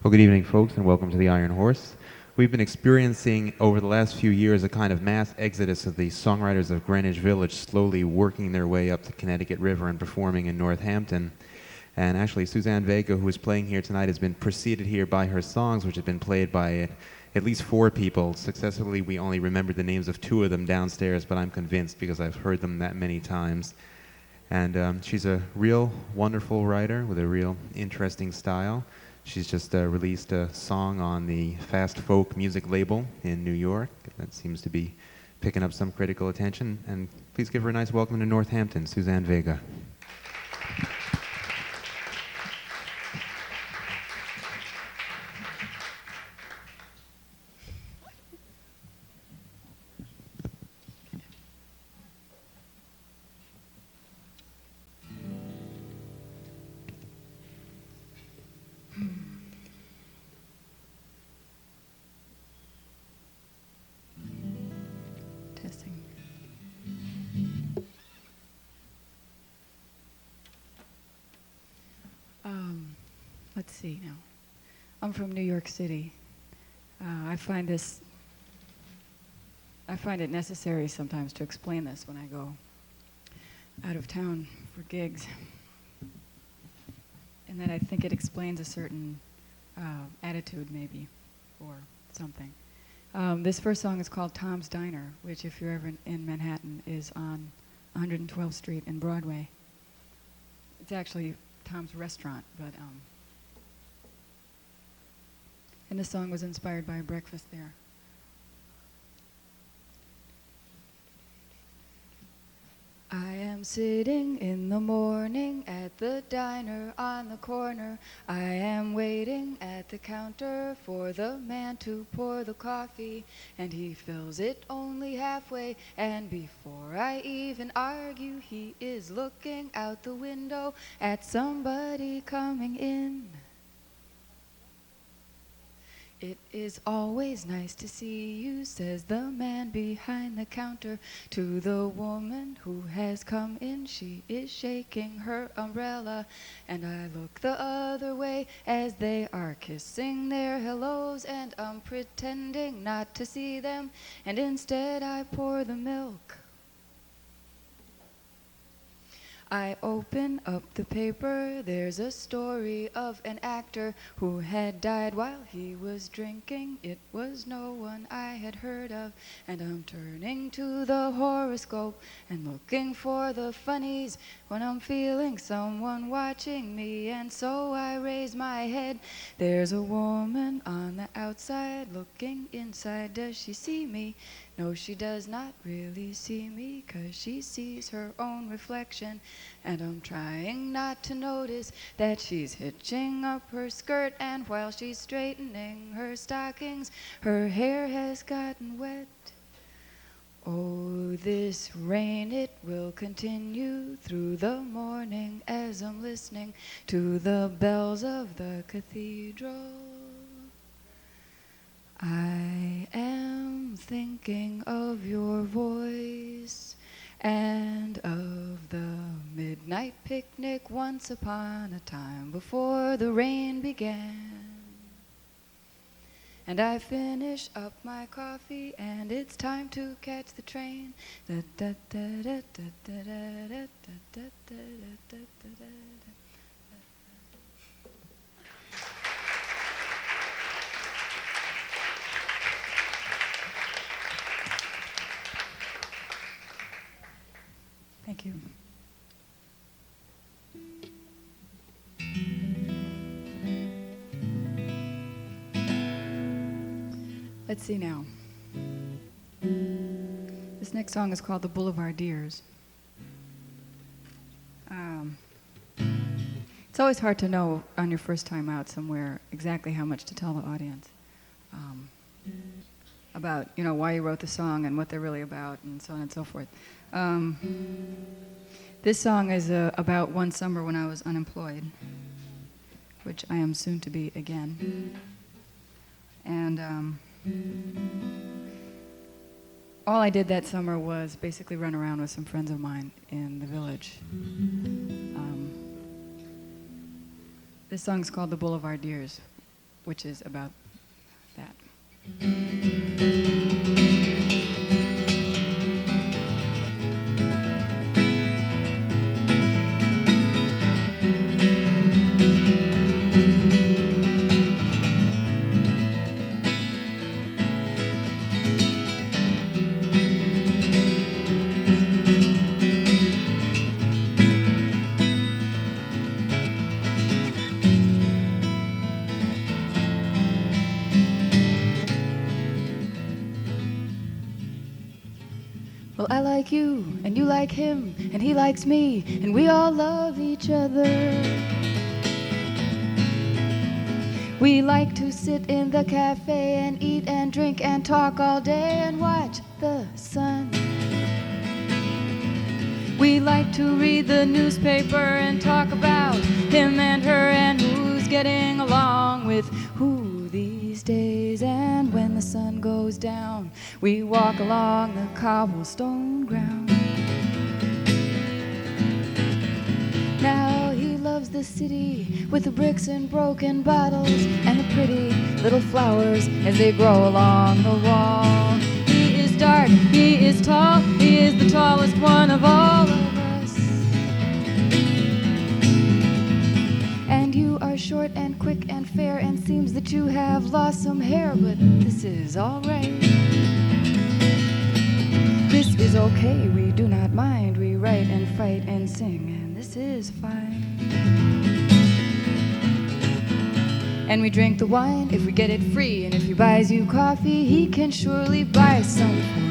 Well, good evening, folks, and welcome to the Iron Horse. We've been experiencing over the last few years a kind of mass exodus of the songwriters of Greenwich Village slowly working their way up the Connecticut River and performing in Northampton. And actually, Suzanne Vega, who is playing here tonight, has been preceded here by her songs, which have been played by at least 4 people. Successively, we only remembered the names of 2 of them downstairs, but I'm convinced because I've heard them that many times. And she's a real wonderful writer with a real interesting style. She's just released a song on the fast folk music label in New York that seems to be picking up some critical attention. And please give her a nice welcome to Northampton, Suzanne Vega. Let's see now. I'm from New York City. I find it necessary sometimes to explain this when I go out of town for gigs. And that I think it explains a certain attitude maybe, or something. This first song is called Tom's Diner, which if you're ever in Manhattan is on 112th Street and Broadway. It's actually Tom's restaurant, but and the song was inspired by a breakfast there. I am sitting in the morning at the diner on the corner. I am waiting at the counter for the man to pour the coffee, and he fills it only halfway, and before I even argue, he is looking out the window at somebody coming in. It is always nice to see you, says the man behind the counter to the woman who has come in. She is shaking her umbrella, and I look the other way as they are kissing their hellos, and I'm pretending not to see them, and instead I pour the milk. I open up the paper, there's a story of an actor who had died while he was drinking. It was no one I had heard of, and I'm turning to the horoscope and looking for the funnies when I'm feeling someone watching me, and so I raise my head. There's a woman on the outside looking inside. Does she see me? No, she does not really see me, 'cause she sees her own reflection, and I'm trying not to notice that she's hitching up her skirt, and while she's straightening her stockings, her hair has gotten wet. Oh, this rain, it will continue through the morning as I'm listening to the bells of the cathedral. I am thinking of your voice and of the midnight picnic once upon a time before the rain began. And I finish up my coffee and it's time to catch the train. Thank you. Let's see now. This next song is called The Boulevardiers. It's always hard to know on your first time out somewhere exactly how much to tell the audience about, why you wrote the song and what they're really about and so on and so forth. This song is about one summer when I was unemployed, which I am soon to be again. And all I did that summer was basically run around with some friends of mine in the village. This song's called The Boulevardiers. which is about that. Well, I like you, and you like him, and he likes me, and we all love each other. We like to sit in the cafe and eat and drink and talk all day and watch the sun. We like to read the newspaper and talk about him and her and who's getting along with who these days. And when the sun goes down, we walk along the cobblestone ground. Now he loves the city with the bricks and broken bottles and the pretty little flowers as they grow along the wall. He is dark, he is tall, he is the tallest one of all of us. And you are short and quick and fair, and seems that you have lost some hair, but this is all right. This is okay, we do not mind. We write and fight and sing, and this is fine. And we drink the wine if we get it free, and if he buys you coffee, he can surely buy some for me.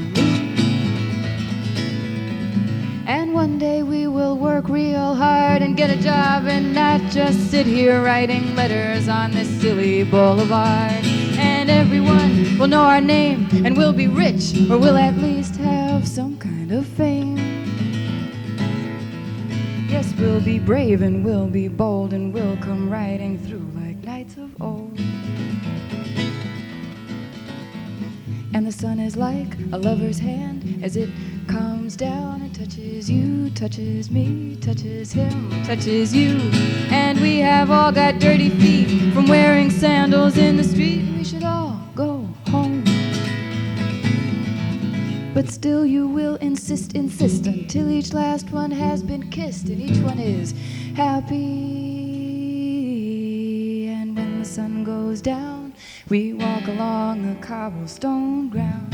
And one day we will work real hard and get a job and not just sit here writing letters on this silly boulevard. And everyone will know our name, and we'll be rich, or we'll at least have some kind of fame. Yes, we'll be brave and we'll be bold, and we'll come riding through like knights of old. And the sun is like a lover's hand as it comes down and touches you, touches me, touches him, touches you. And we have all got dirty feet from wearing sandals in the street. We should all go home. But still you will insist until each last one has been kissed and each one is happy. And when the sun goes down, we walk along the cobblestone ground.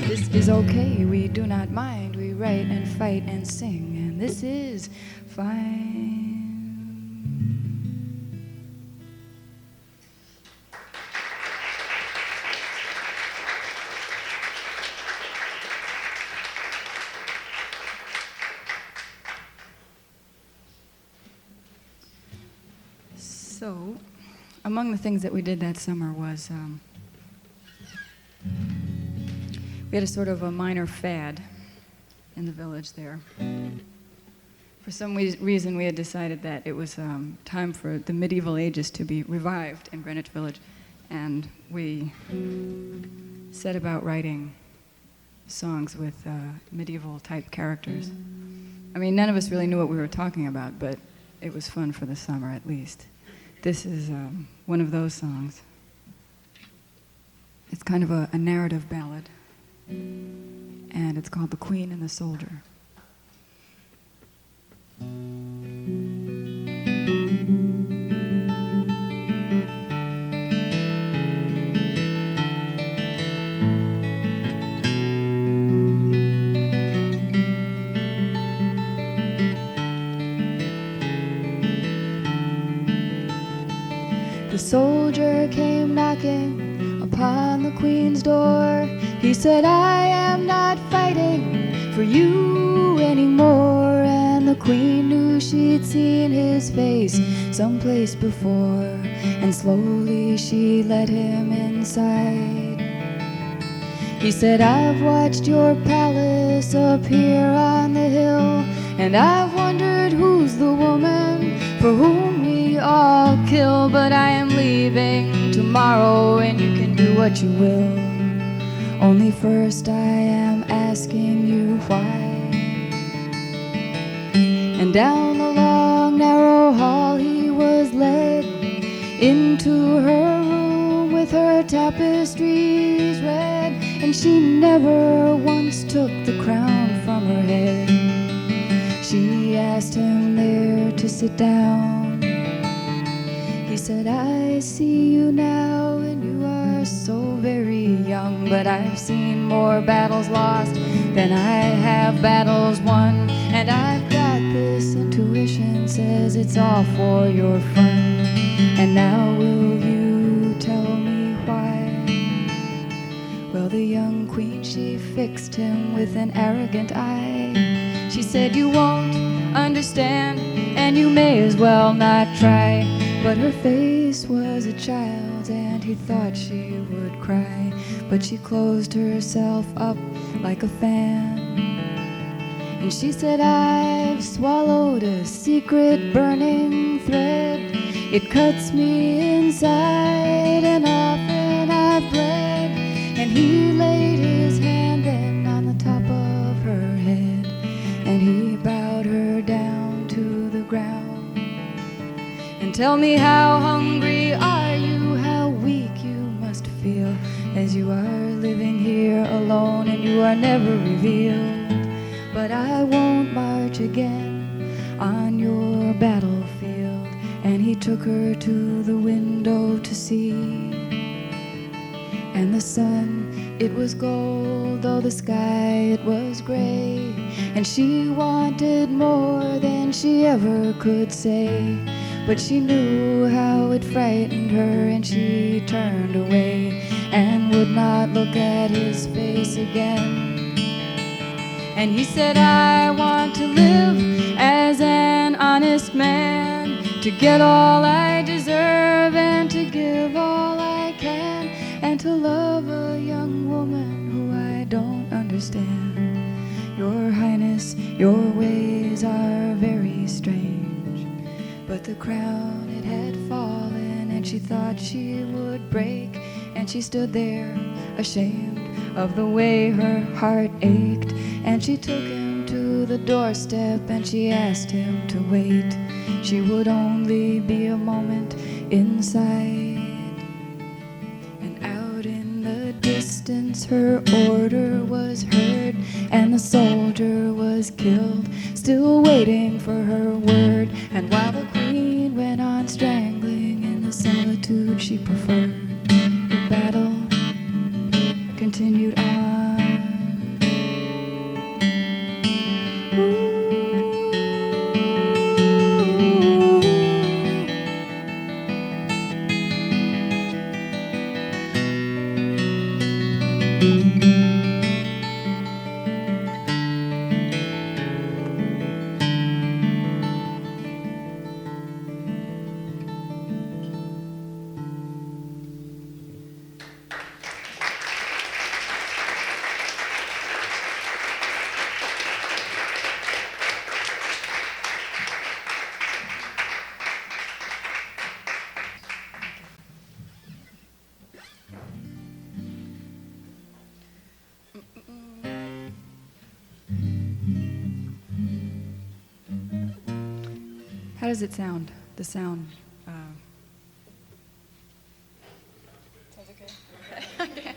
This is okay, we do not mind. We write and fight and sing, and this is fine. So, among the things that we did that summer was we had a sort of a minor fad in the village there. For some reason, we had decided that it was time for the medieval ages to be revived in Greenwich Village, and we set about writing songs with medieval type characters. I mean, none of us really knew what we were talking about, but it was fun for the summer at least. This is one of those songs. It's kind of a narrative ballad, and it's called The Queen and the Soldier. The soldier came knocking upon the queen's door. He said, I am not fighting for you anymore. And the queen knew she'd seen his face someplace before, and slowly she led him inside. He said, I've watched your palace up here on the hill, and I've wondered who's the woman for whom we all kill. But I am leaving tomorrow, and you can do what you will. Only first I am asking you why. And down the long narrow hall he was into her room with her tapestries red, and she never once took the crown from her head. She asked him there to sit down. He said, I see you now, and you are so very young, but I've seen more battles lost than I have battles won, and I've got this intuition, says it's all for your fun. And now will you tell me why? Well, the young queen, she fixed him with an arrogant eye. She said, you won't understand, and you may as well not try. But her face was a child's, and he thought she would cry. But she closed herself up like a fan, and she said, I've swallowed a secret burning thread. It cuts me inside, and often I've bled. And he laid his hand then on the top of her head, and he bowed her down to the ground. And tell me, how hungry are you? How weak you must feel, as you are living here alone and you are never revealed. But I won't march again on your battlefield. And he took her to the window to see. And the sun, it was gold, though the sky, it was gray. And she wanted more than she ever could say. But she knew how it frightened her, and she turned away and would not look at his face again. And he said, I want to live as an honest man, to get all I deserve and to give all I can, and to love a young woman who I don't understand. Your Highness, your ways are very strange. But the crown, it had fallen, and she thought she would break. And she stood there, ashamed of the way her heart ached. And she took him to the doorstep, and she asked him to wait. She would only be a moment inside. And out in the distance her order was heard, and the soldier was killed, still waiting for her word. And while the queen went on strangling in the solitude she preferred, the battle continued on. How does it sound? The sound. Sounds okay? Okay.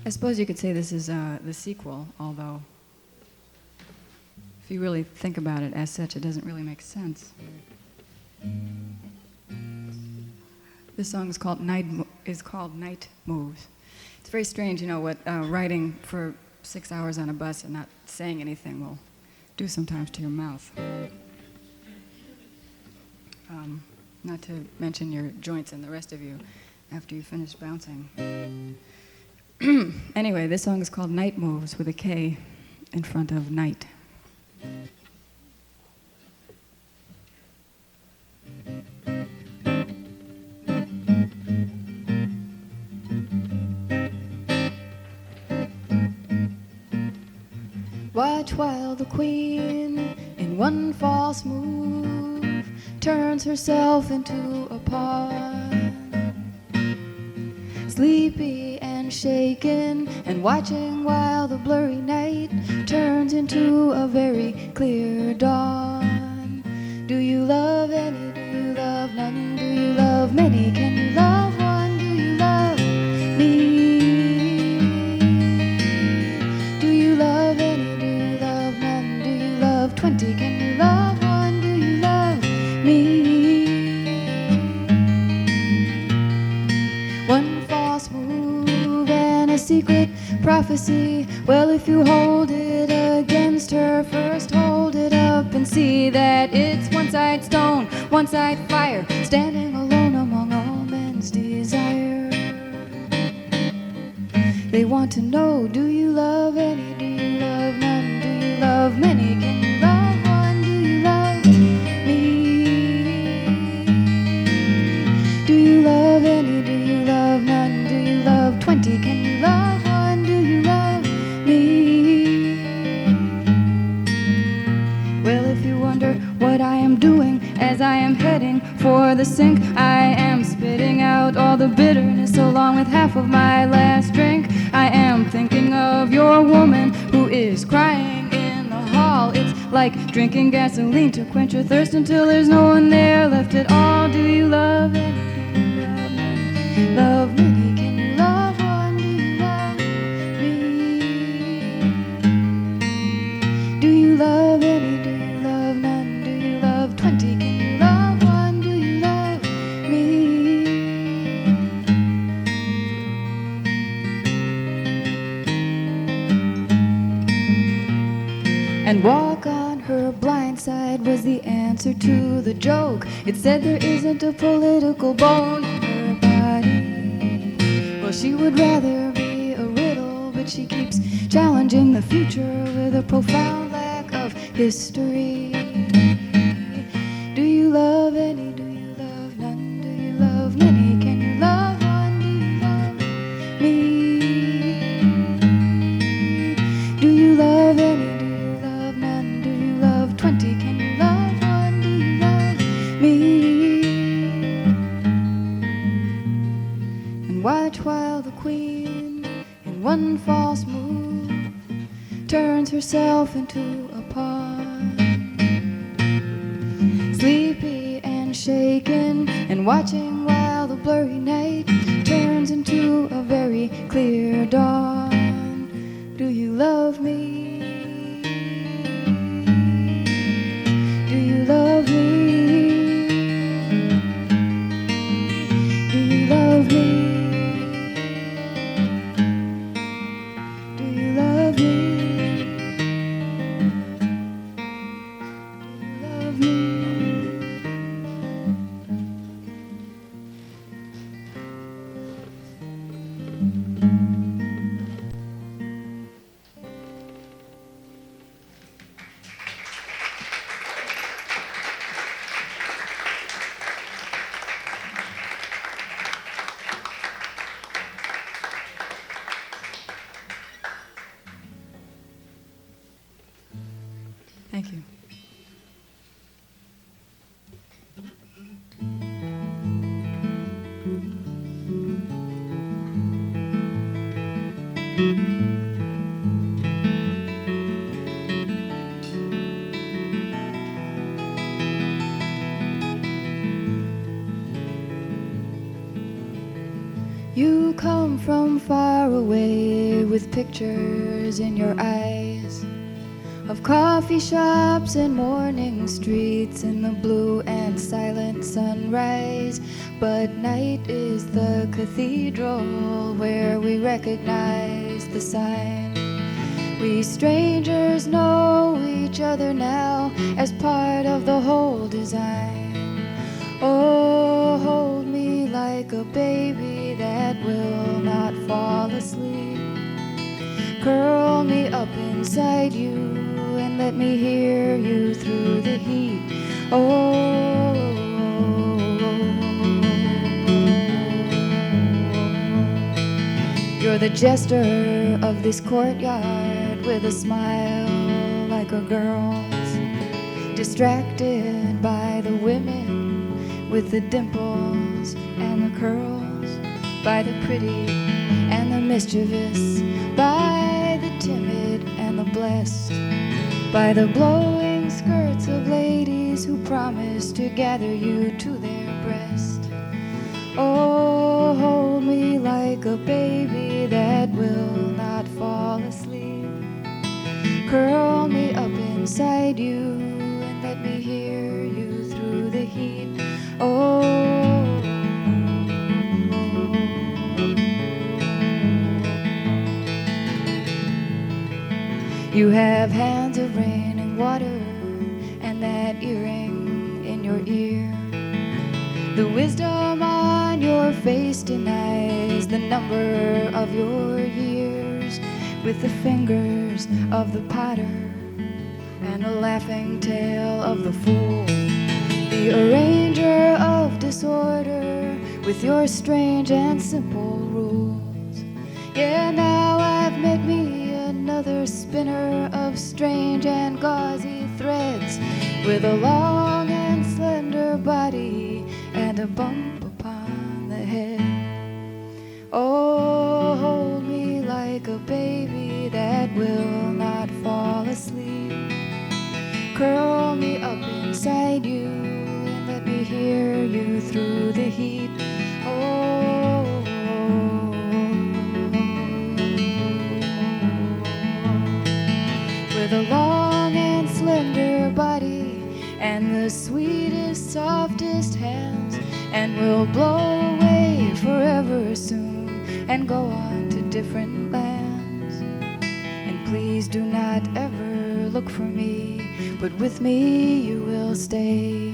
I suppose you could say this is the sequel, although if you really think about it as such, it doesn't really make sense. This song is called Night Moves. It's very strange, you know, what riding for 6 hours on a bus and not saying anything will do sometimes to your mouth. Not to mention your joints and the rest of you after you finish bouncing. Anyway, this song is called Night Moves with a K in front of night. Watch while the queen, in one false move, turns herself into a pawn. Sleepy and shaken and watching while the blurry night turns into a very clear dawn. Do you love any? Do you love none? Do you love many? Can you love one? Do you love me? Do you love any? Do you love none? Do you love 20? Can you love one? Do you love me? One false move and a secret prophecy. Well, if you hold it against her, first hold it up and see that it's one-side stone, one-side fire, standing alone among all men's desire. They want to know, do you love any? Do you love none? Do you love many? Can you love one? Do you love me? Do you love any? Do you love none? Do you love 20? Can you love one? Do you love me? Well, if you wonder what I am doing as I am heading for the sink, I am spitting out all the bitterness along with half of my last drink. I am thinking of your woman who is crying in the hall. It's like drinking gasoline to quench your thirst until there's no one there left at all. Do you love it? Do you love none? Love many? Can you love one? Do you love me? Do you love any? Do you love none? Do you love 20? Can you love one? Do you love me? And walk on her blind side was the answer to the joke. It said there isn't a political bone in her body. Well, she would rather be a riddle, but she keeps challenging the future with a profound lack of history. Do you love any? Do you love none? Do you love many? Can you love one? Do you love me? Do you love any? Do you love none? Do you love 20? Can you love one? Do you love me? And watch while the queen, in one false move, turns herself into a pawn. Sleepy and shaken and watching while the blurry night turns into a very clear dawn. Do you love me? Do you love me? Do you love me? Do you love me? Do you love me? Thank you. You come from far away with pictures in your eyes of coffee shops and morning streets in the blue and silent sunrise. But night is the cathedral where we recognize the sign. We strangers know each other now as part of the whole design. Oh, hold me like a baby that will not fall asleep. Curl me up inside you and let me hear you through the heat. Oh, you're the jester of this courtyard with a smile like a girl's, distracted by the women with the dimples and the curls, by the pretty and the mischievous, by the timid and the blessed, by the blowing skirts of ladies who promise to gather you to their breast. Oh, hold me like a baby that will not fall asleep. Curl me up inside you and let me hear you through the heat. Oh, you have hands of rain and water and that earring in your ear. The wisdom on your face denies the number of your years. With the fingers of the potter and the laughing tail of the fool, the arranger of disorder with your strange and simple rules. Yeah, now I've met me another spinner of strange and gauzy threads, with a long and slender body and a bump upon the head. Oh, hold me like a baby that will not fall asleep. Curl me up inside you and let me hear you through the heat. Oh, with a long and slender body and the sweetest, softest hands, and we'll blow away forever soon and go on to different lands. And please do not ever look for me, but with me you will stay.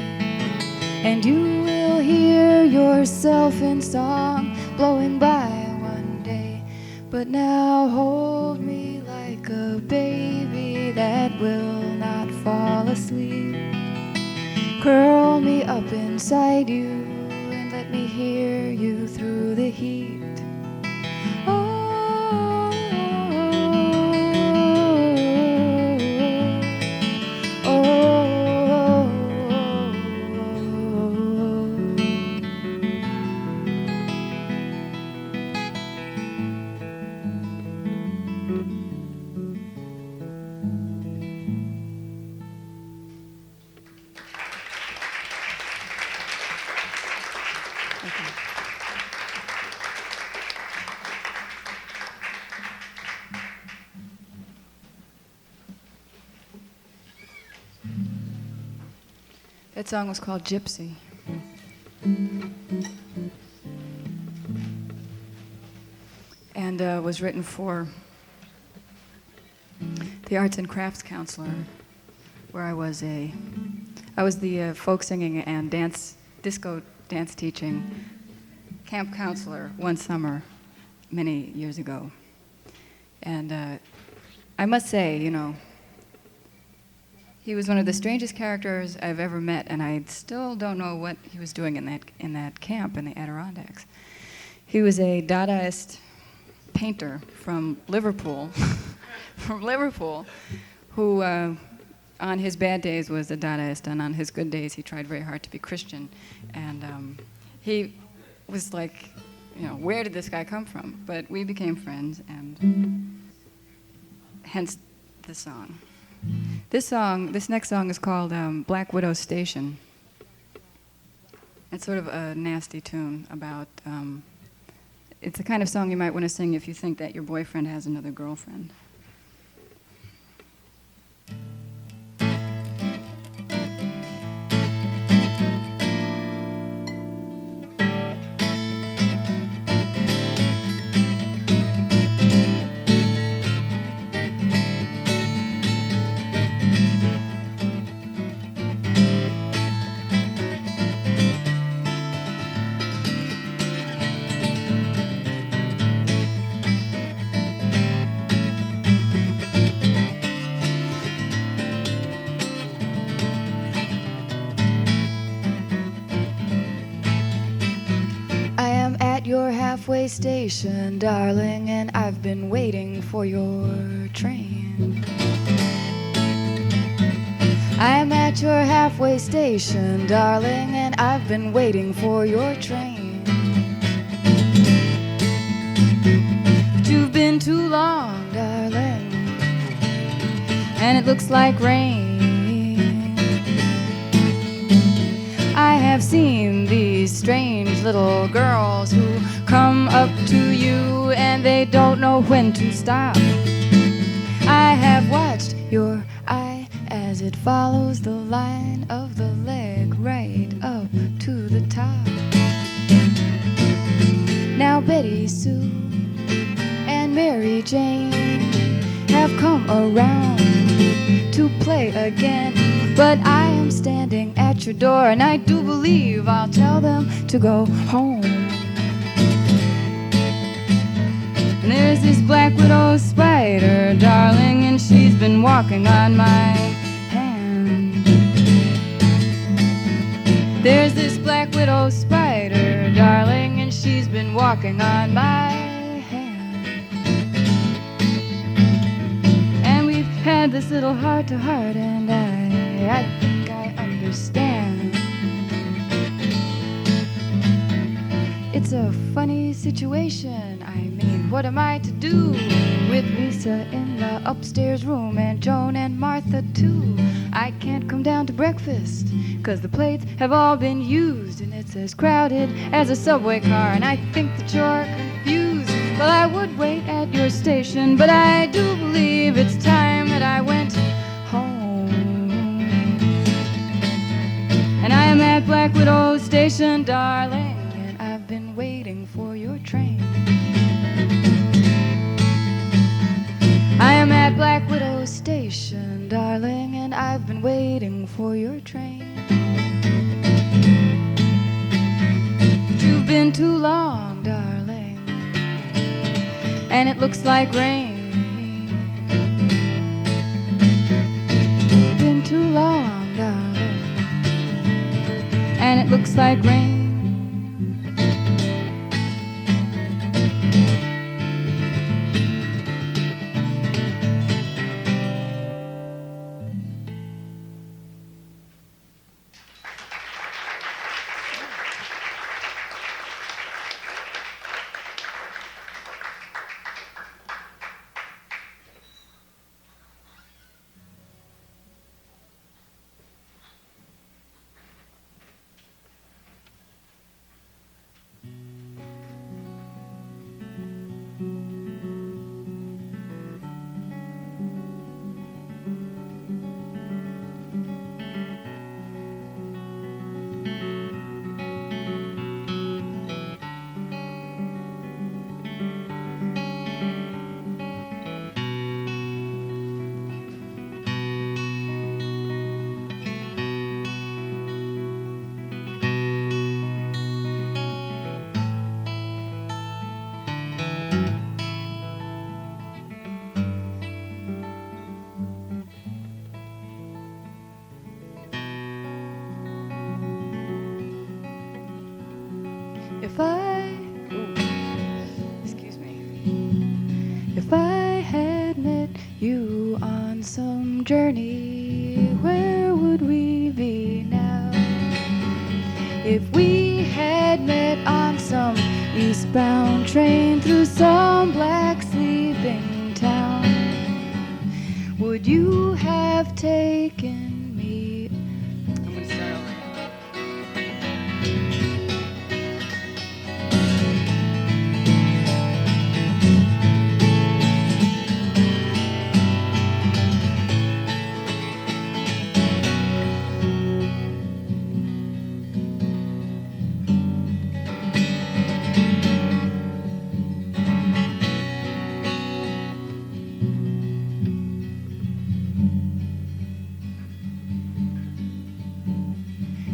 And you will hear yourself in song blowing by one day. But now hold me like a baby that will not fall asleep. Curl me up inside you and let me hear you through the heat. That song was called Gypsy. And was written for the Arts and Crafts Counselor, where I was the folk singing and disco dance teaching camp counselor one summer many years ago. And I must say, you know, he was one of the strangest characters I've ever met, and I still don't know what he was doing in that camp in the Adirondacks. He was a Dadaist painter from Liverpool, who on his bad days was a Dadaist, and on his good days he tried very hard to be Christian. And he was like, you know, where did this guy come from? But we became friends, and hence the song. This next song is called Black Widow Station. It's sort of a nasty tune about, it's the kind of song you might want to sing if you think that your boyfriend has another girlfriend. Your halfway station, darling, and I've been waiting for your train. I'm at your halfway station, darling, and I've been waiting for your train. too long, darling, and it looks like rain. I have seen these strange little girls who come up to you and they don't know when to stop. I have watched your eye as it follows the line of the leg right up to the top. Now Betty Sue and Mary Jane have come around to play again, but I am standing at your door and I do believe I'll tell them to go home. And there's this black widow spider, darling, and she's been walking on my hand. There's this black widow spider, darling, and she's been walking on my hand. And we've had this little heart-to-heart, and I think I understand. It's a funny situation. I mean, what am I to do with Lisa in the upstairs room and Joan and Martha too? I can't come down to breakfast 'cause the plates have all been used and it's as crowded as a subway car, and I think that you're confused. Well, I would wait at your station, but I do believe it's time that I went home. And I am at Black Widow Station, darling, and I've been waiting for your train. I am at Black Widow Station, darling, and I've been waiting for your train. You've been too long, darling, and it looks like rain. You've been too long, darling, and it looks like rain. If I had met you on some journey, where would we be now? If we had met on some eastbound train through some black sleeping town, would you have taken me? I'm gonna start over.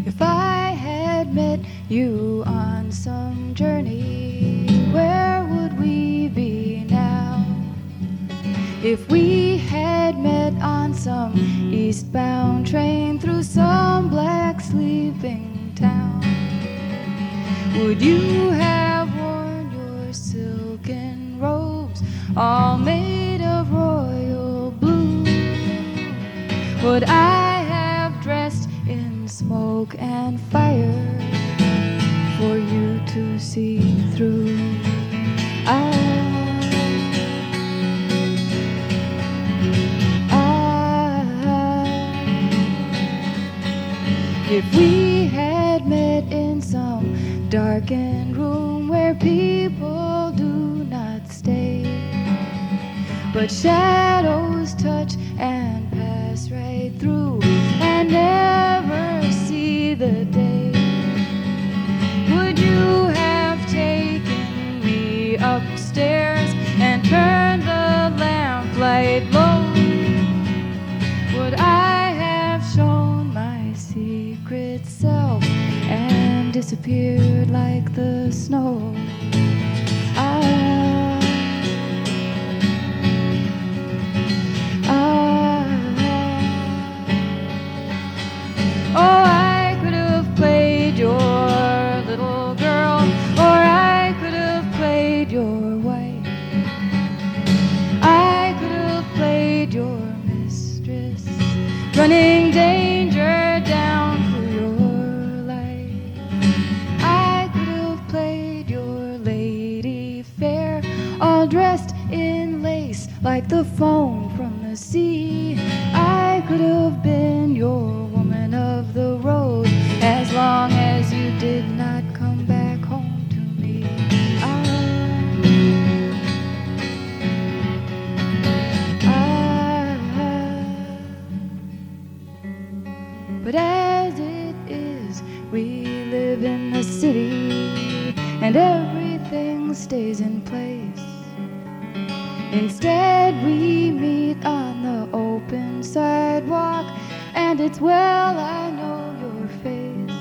If I had met you on some journey, where would we be now? If we had met on some eastbound train through some black sleeping town, would you have worn your silken robes all made of royal blue? Would I have dressed in smoke and fire for you to see through? if we had met in some darkened room where people do not stay, but shadows touch and pass right through and never see the day, would you have taken me upstairs and turned the lamplight low? Would I have shown my secret self and disappeared like the snow? Oh, I could have played your little girl, or I could have played your wife. I could have played your mistress, running danger down for your life. I could have played your lady fair, all dressed in lace like the foam from the sea. I could have been your woman of the road, as long as you did not come back home to me. But as it is, we live in the city, and everything stays in place. Instead, we meet on the open sidewalk, and it's well I know your face.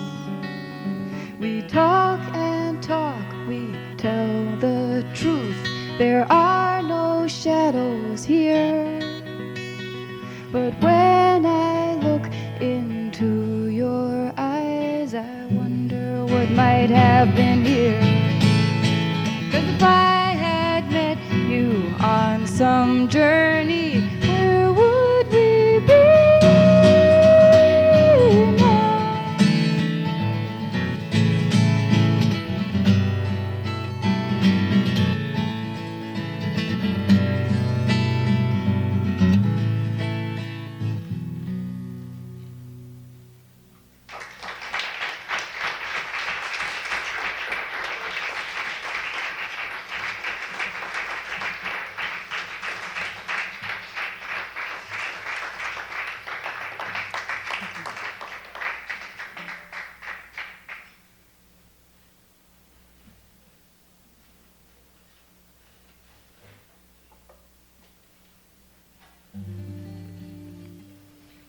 We talk and talk, we tell the truth. There are no shadows here. But when I look into your eyes, I wonder what might have been here. 'Cause if I had met you on some journey, where would we be now?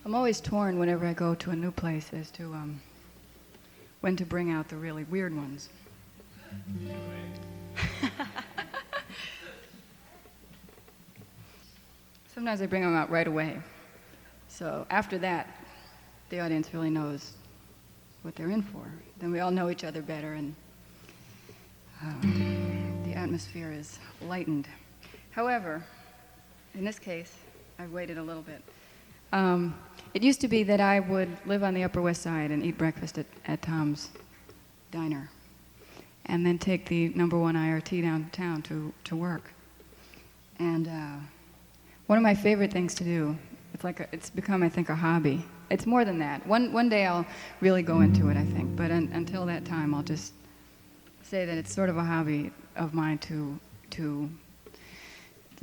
I'm always torn whenever I go to a new place as to when to bring out the really weird ones. Sometimes I bring them out right away. So after that, the audience really knows what they're in for. Then we all know each other better, and the atmosphere is lightened. However, in this case, I've waited a little bit. It used to be that I would live on the Upper West Side and eat breakfast at Tom's Diner, and then take the #1 IRT downtown to work. And one of my favorite things to do, it's become, I think, a hobby. It's more than that. One day I'll really go into it, I think, but until that time, I'll just say that it's sort of a hobby of mine to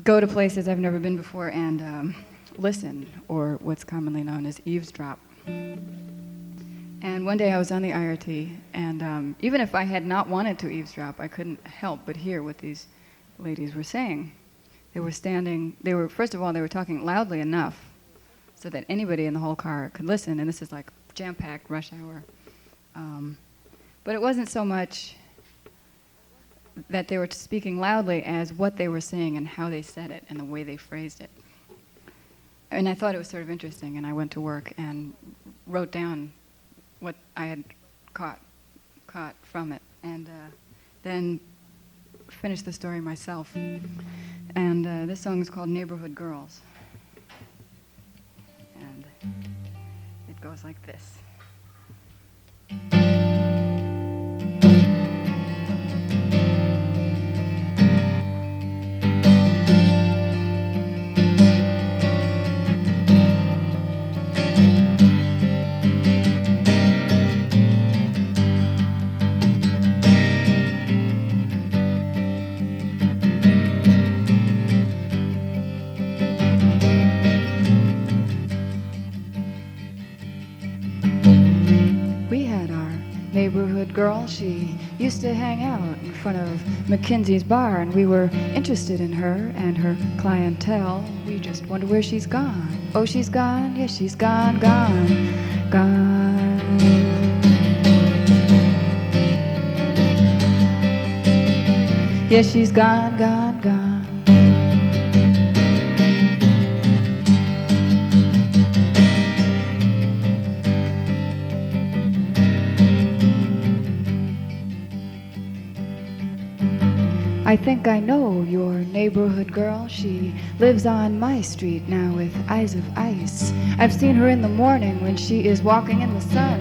go to places I've never been before and listen, or what's commonly known as eavesdrop. And one day I was on the IRT, and even if I had not wanted to eavesdrop, I couldn't help but hear what these ladies were saying. First of all, they were talking loudly enough so that anybody in the whole car could listen, and this is like jam-packed rush hour. But it wasn't so much that they were speaking loudly as what they were saying and how they said it and the way they phrased it. And I thought it was sort of interesting, and I went to work and wrote down what I had caught from it, and then finished the story myself. And this song is called Neighbourhood Girls. And it goes like this. neighborhood girl. She used to hang out in front of Mackenzie's bar, and we were interested in her and her clientele. We just wonder where she's gone. Oh, she's gone, yes, she's gone, gone, gone. Yes, she's gone, gone, gone. I think I know your neighborhood girl. She lives on my street now with eyes of ice. I've seen her in the morning when she is walking in the sun,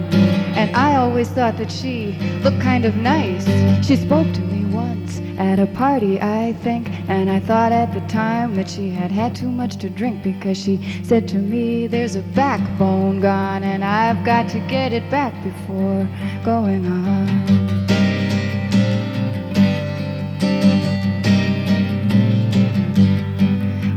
and I always thought that she looked kind of nice. She spoke to me once at a party, I think, and I thought at the time that she had had too much to drink, because she said to me, there's a backbone gone, and I've got to get it back before going on.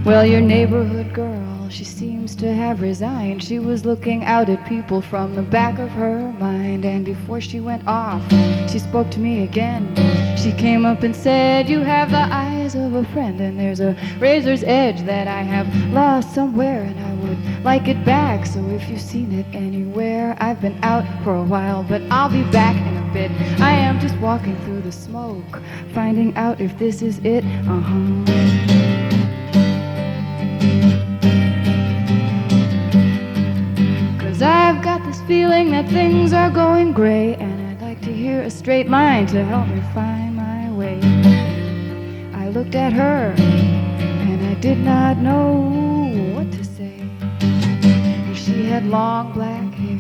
Well, your neighborhood girl, she seems to have resigned. She was looking out at people from the back of her mind, and before she went off, she spoke to me again. She came up and said, you have the eyes of a friend, and there's a razor's edge that I have lost somewhere, and I would like it back. So if you've seen it anywhere, I've been out for a while, but I'll be back in a bit. I am just walking through the smoke, finding out if this is it. I've got this feeling that things are going gray, and I'd like to hear a straight line to help me find my way. I looked at her, and I did not know what to say. She had long black hair.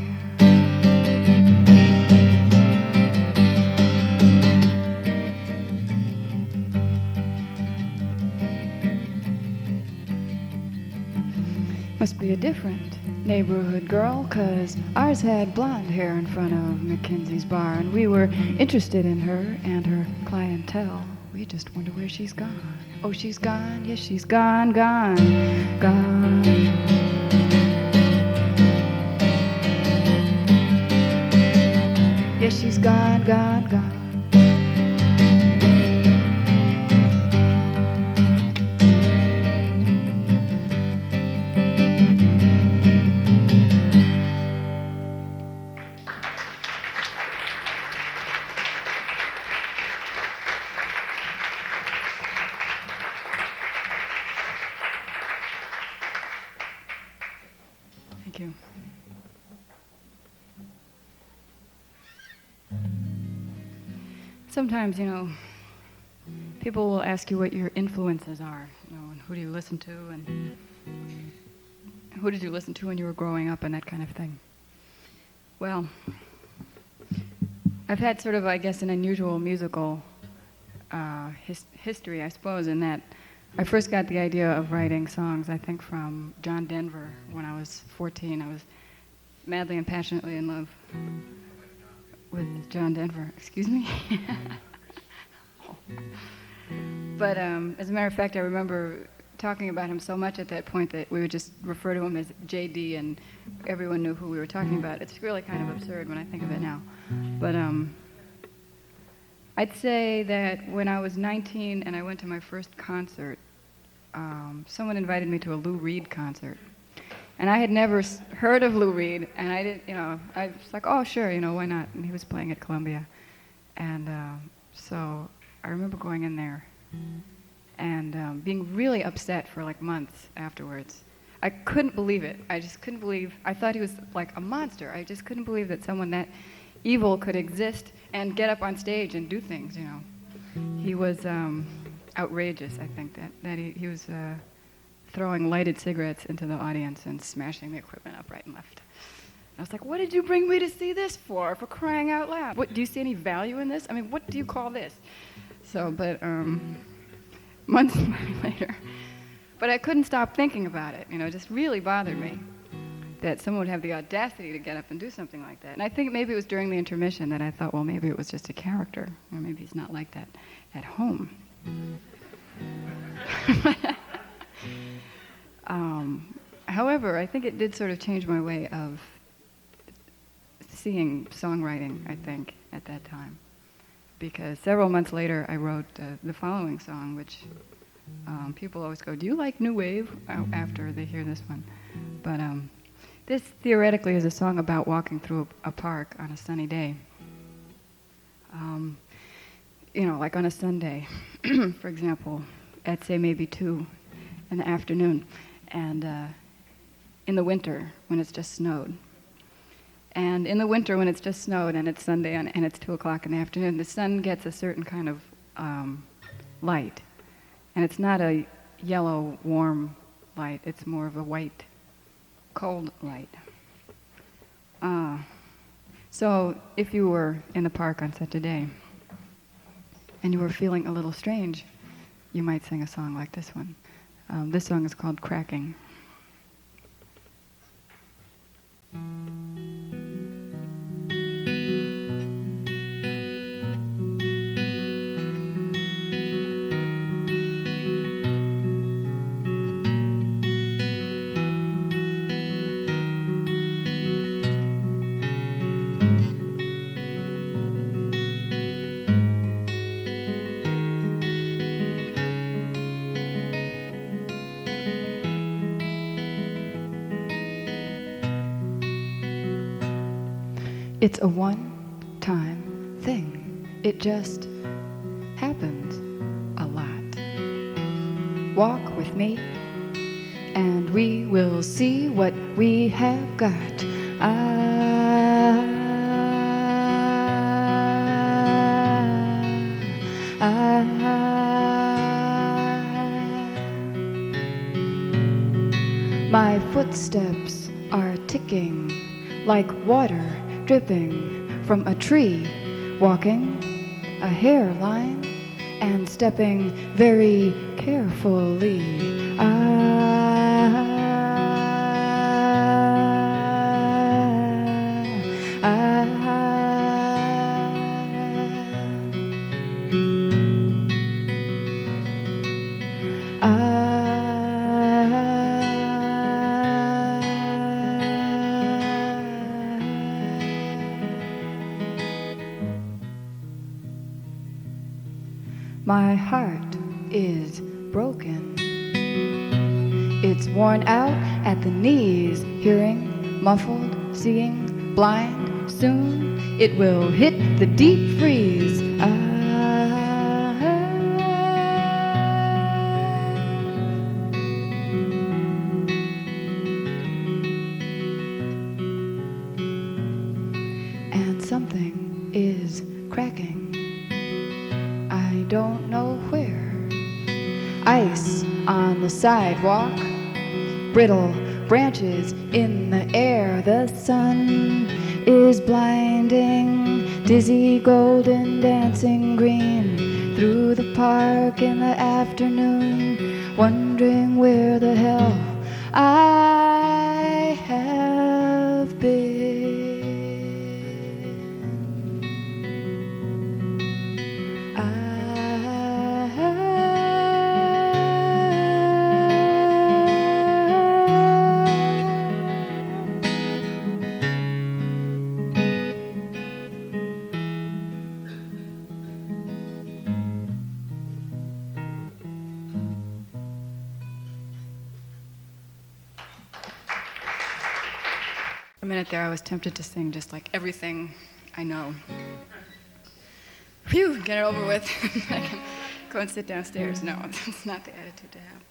Must be a different neighborhood girl, 'cause ours had blonde hair in front of Mackenzie's bar, and we were interested in her and her clientele. We just wonder where she's gone. Oh, she's gone, yes, she's gone, gone, gone. Yes, she's gone, gone, gone. Thank you. Sometimes, people will ask you what your influences are, and who do you listen to, and who did you listen to when you were growing up, and that kind of thing. Well, I've had sort of, I guess, an unusual musical history, I suppose, in that I first got the idea of writing songs, I think, from John Denver when I was 14. I was madly and passionately in love with John Denver. Excuse me? But as a matter of fact, I remember talking about him so much at that point that we would just refer to him as JD, and everyone knew who we were talking about. It's really kind of absurd when I think of it now. But I'd say that when I was 19 and I went to my first concert, someone invited me to a Lou Reed concert. And I had never heard of Lou Reed, and I didn't, I was like, oh, sure, why not? And he was playing at Columbia. And so I remember going in there and being really upset for like months afterwards. I couldn't believe it. I just couldn't believe, I thought he was like a monster. I just couldn't believe that someone that evil could exist and get up on stage and do things, He was outrageous, I think, that he was throwing lighted cigarettes into the audience and smashing the equipment up right and left. I was like, what did you bring me to see this for crying out loud? What, do you see any value in this? I mean, what do you call this? So, but months later, but I couldn't stop thinking about it, it just really bothered me that someone would have the audacity to get up and do something like that. And I think maybe it was during the intermission that I thought, well, maybe it was just a character, or maybe he's not like that at home. However, I think it did sort of change my way of seeing songwriting, I think, at that time. Because several months later, I wrote the following song, which people always go, "Do you like New Wave?" after they hear this one. But this theoretically is a song about walking through a park on a sunny day. Like on a Sunday, for example, at say maybe 2 in the afternoon, and in the winter when it's just snowed. And in the winter when it's just snowed and it's Sunday and it's 2 o'clock in the afternoon, the sun gets a certain kind of light. And it's not a yellow, warm light. It's more of a white, cold light. So if you were in the park on such a day and you were feeling a little strange, you might sing a song like this one. This song is called Cracking. It's a one-time thing. It just happens a lot. Walk with me, and we will see what we have got. My footsteps are ticking like water dripping from a tree, walking a hairline and stepping very carefully. My heart is broken. It's worn out at the knees, hearing, muffled, seeing, blind. Soon it will hit the deep freeze. And something is cracking. I don't know where. Ice on the sidewalk, brittle branches in the air. The sun is blinding, dizzy golden dancing green through the park in the afternoon, wondering where the hell I have been. A minute there, I was tempted to sing just like everything I know. Phew, get it over with. I can go and sit downstairs. No, that's not the attitude to have.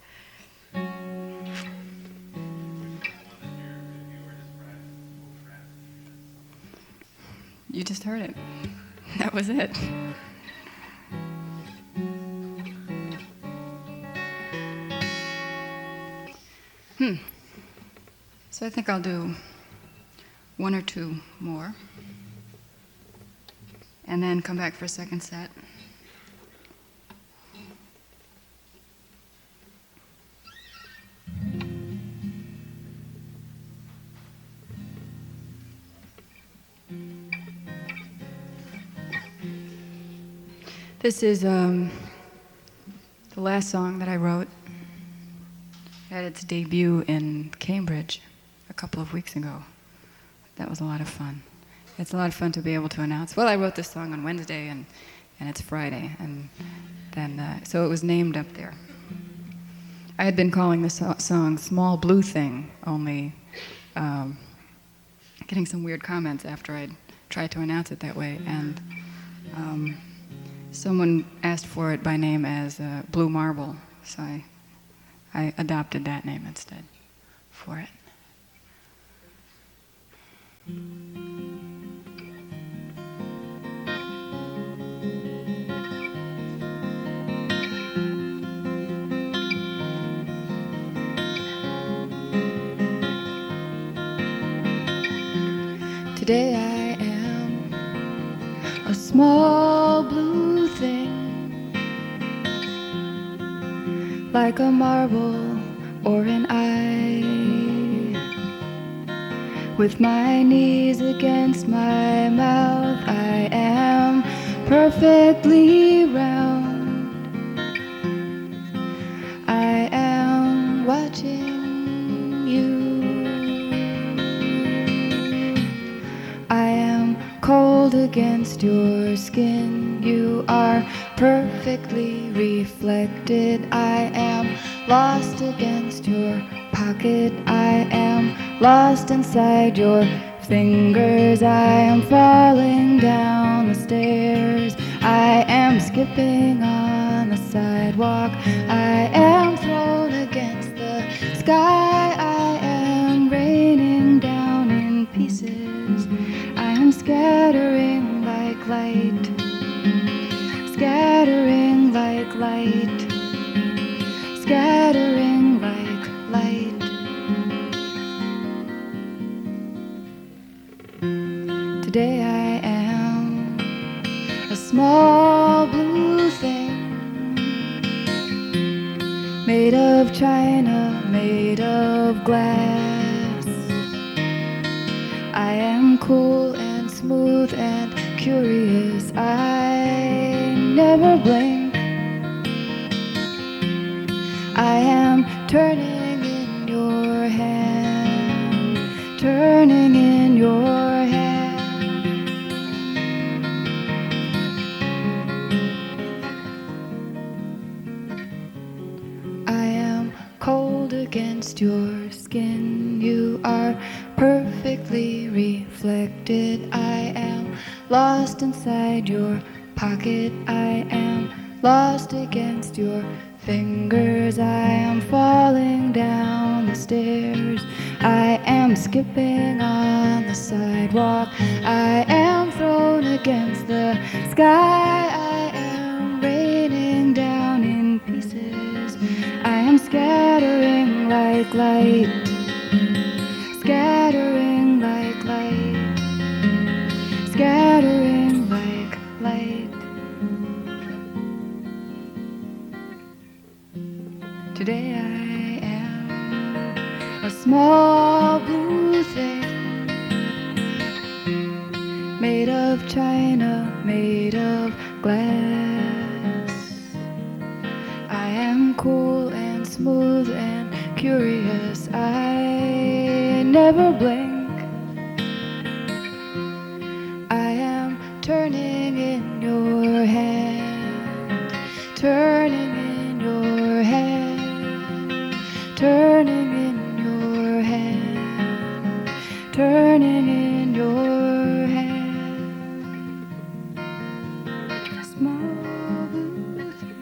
You just heard it. That was it. So I think I'll do 1 or 2 more, and then come back for a second set. This is the last song that I wrote. It had its debut in Cambridge a couple of weeks ago. That was a lot of fun. It's a lot of fun to be able to announce. Well, I wrote this song on Wednesday, and it's Friday, and then so it was named up there. I had been calling this song "Small Blue Thing," only getting some weird comments after I'd tried to announce it that way, and someone asked for it by name as Blue Marble, so I adopted that name instead for it. Today I am a small blue thing, like a marble or an eye, with my knees against my mouth. I am perfectly round. I am watching you. I am cold against your skin. You are perfectly reflected. I am lost against your pocket. I am lost inside your fingers. I am falling down the stairs. I am skipping on the sidewalk. I am thrown against the sky. I am raining down in pieces. I am scattering like light, scattering like light, scattering like light. Today I am a small blue thing, made of china, made of glass. I am cool and smooth and curious. I never blink. I am turning in your hand, turning in your hand. I am cold against your skin. You are perfectly reflected. I am lost inside your pocket. I am lost against your fingers. I am falling down the stairs. I am skipping on the sidewalk. I am thrown against the sky. I am raining down in pieces. I am scattering like light, scattering like light, scattering like light. Today I am a small blue thing, made of china, made of glass. I am cool and smooth and curious. I never blink. I am turning in your hand, turning in your hand, turning in your hand, turning in your hand. Small blue thing.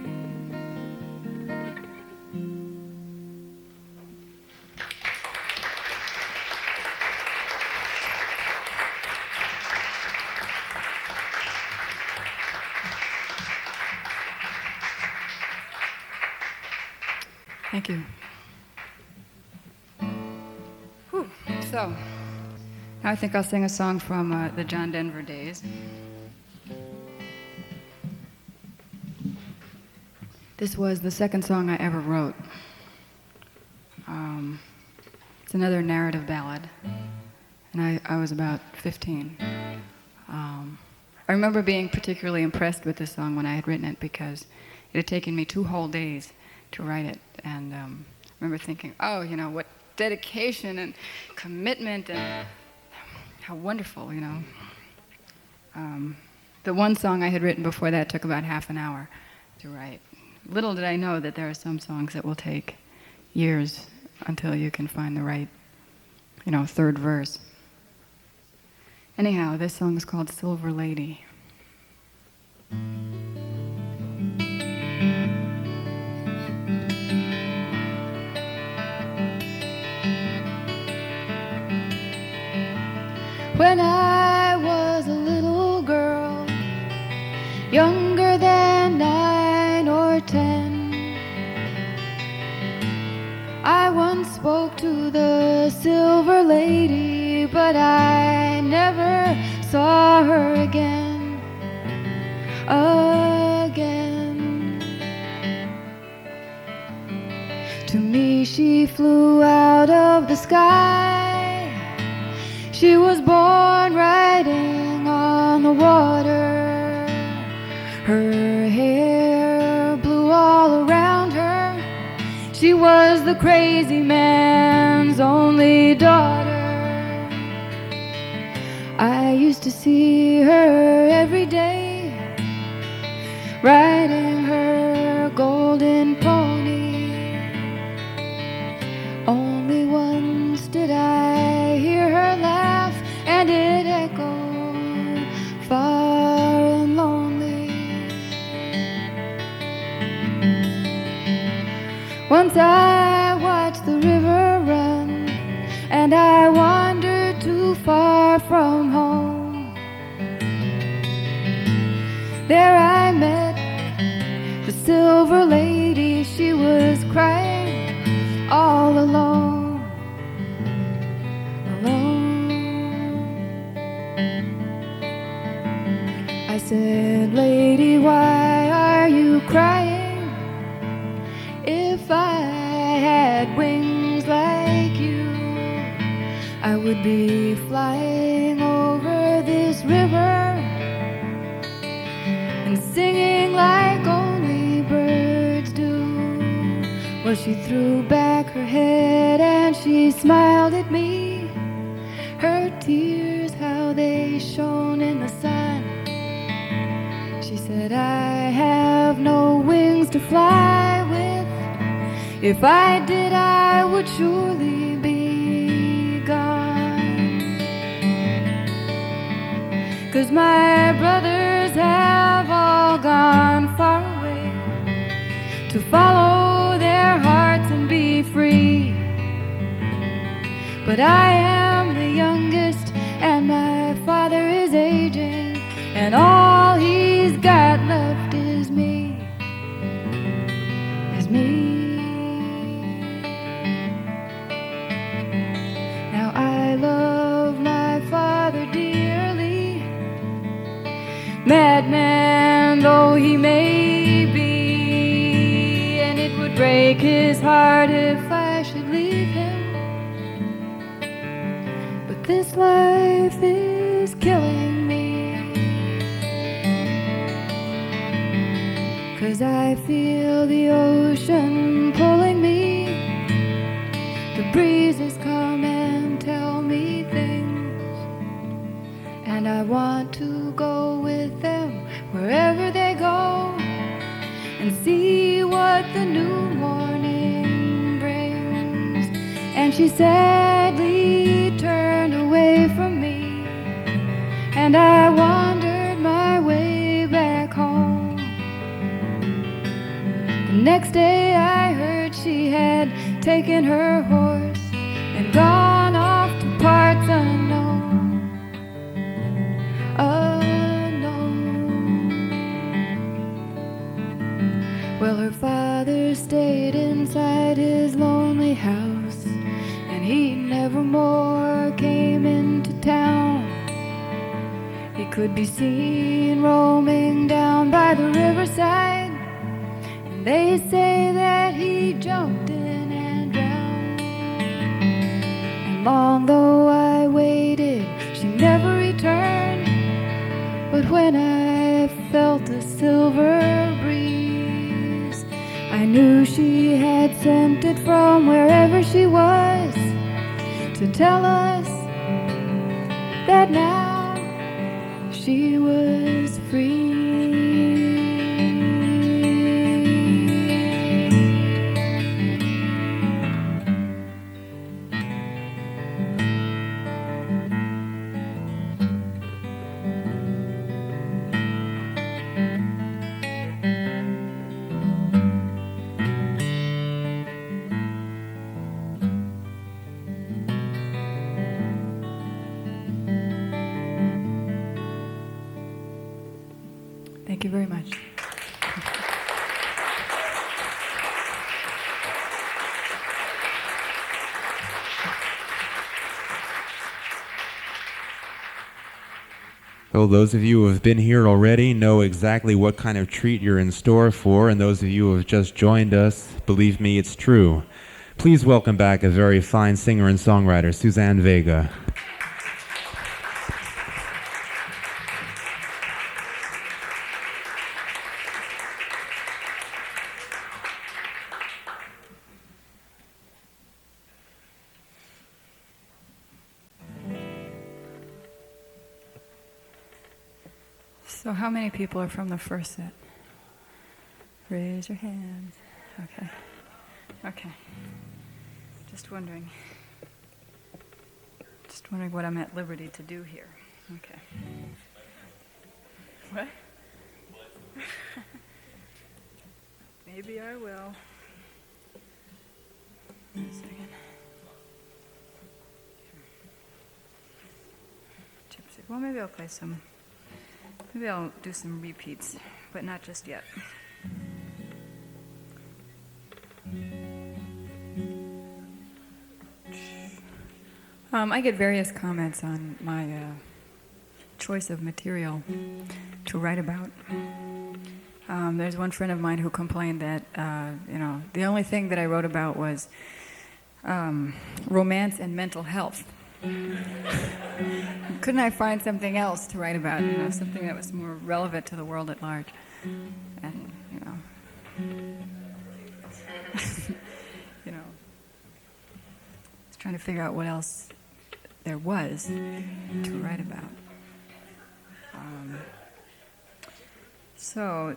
Thank you. Whew. So, now I think I'll sing a song from the John Denver days. This was the second song I ever wrote. It's another narrative ballad, and I was about 15. I remember being particularly impressed with this song when I had written it because it had taken me 2 whole days to write it, and I remember thinking, oh, you know, what dedication and commitment and how wonderful, you know. The one song I had written before that took about half an hour to write. Little did I know that there are some songs that will take years until you can find the right, third verse. Anyhow, this song is called Silver Lady. When I was a little girl, younger than 9 or 10, I once spoke to the Silver Lady, but I never saw her again. To me she flew out of the sky. She was born riding on the water. Her hair blew all around her. She was the crazy man's only daughter. I used to see her every day, riding her golden pony. Only once did I hear her laugh, and it echoed far and lonely. Once I watched the river run, and I wandered too far from home. There I met the Silver Lady. She was crying all alone. I said, "Lady, why are you crying? If I had wings like you, I would be flying over this river and singing like only birds do." Well, she threw back her head and she smiled at me. Her tears, how they shone in the sun. She said, "I have no wings to fly with. If I did, I would surely be gone. 'Cause my brothers have all gone far away to follow their hearts and be free. But I am the youngest, and my father is aging, and all he's got left is me, Now I love my father dearly, madman though he may be, and it would break his heart if I should leave him. But this life is killing me, 'cause I feel the ocean pulling me. The breezes come and tell me things, and I want to go with them wherever they go and see what the new morning brings. And she sadly turned away from me, and I wandered my way back home. The next day I heard she had taken her horse and gone off to parts unknown. Well, her father stayed inside his lonely house, and he never more came into town. He could be seen roaming down by the riverside, and they say that he jumped in and drowned. And long though I waited, she never returned. But when I felt a silver breeze, I knew she had sent it from wherever she was to tell us that now she was free. Thank you very much. Well, those of you who have been here already know exactly what kind of treat you're in store for, and those of you who have just joined us, believe me, it's true. Please welcome back a very fine singer and songwriter, Suzanne Vega. So how many people are from the first set? Raise your hands. Okay. Okay. Just wondering what I'm at liberty to do here. Okay. What? Maybe I will. Wait a second. Gypsy. Well, maybe I'll play some. Maybe I'll do some repeats, but not just yet. I get various comments on my choice of material to write about. There's one friend of mine who complained that, the only thing that I wrote about was romance and mental health. Couldn't I find something else to write about? Something that was more relevant to the world at large. And, I was trying to figure out what else there was to write about. So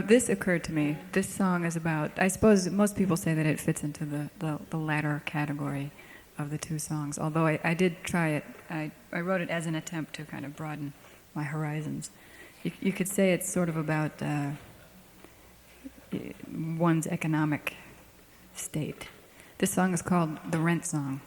this occurred to me. This song is about, I suppose most people say that it fits into the latter category of the two songs, although I did try it. I wrote it as an attempt to kind of broaden my horizons. You could say it's sort of about one's economic state. This song is called The Rent Song.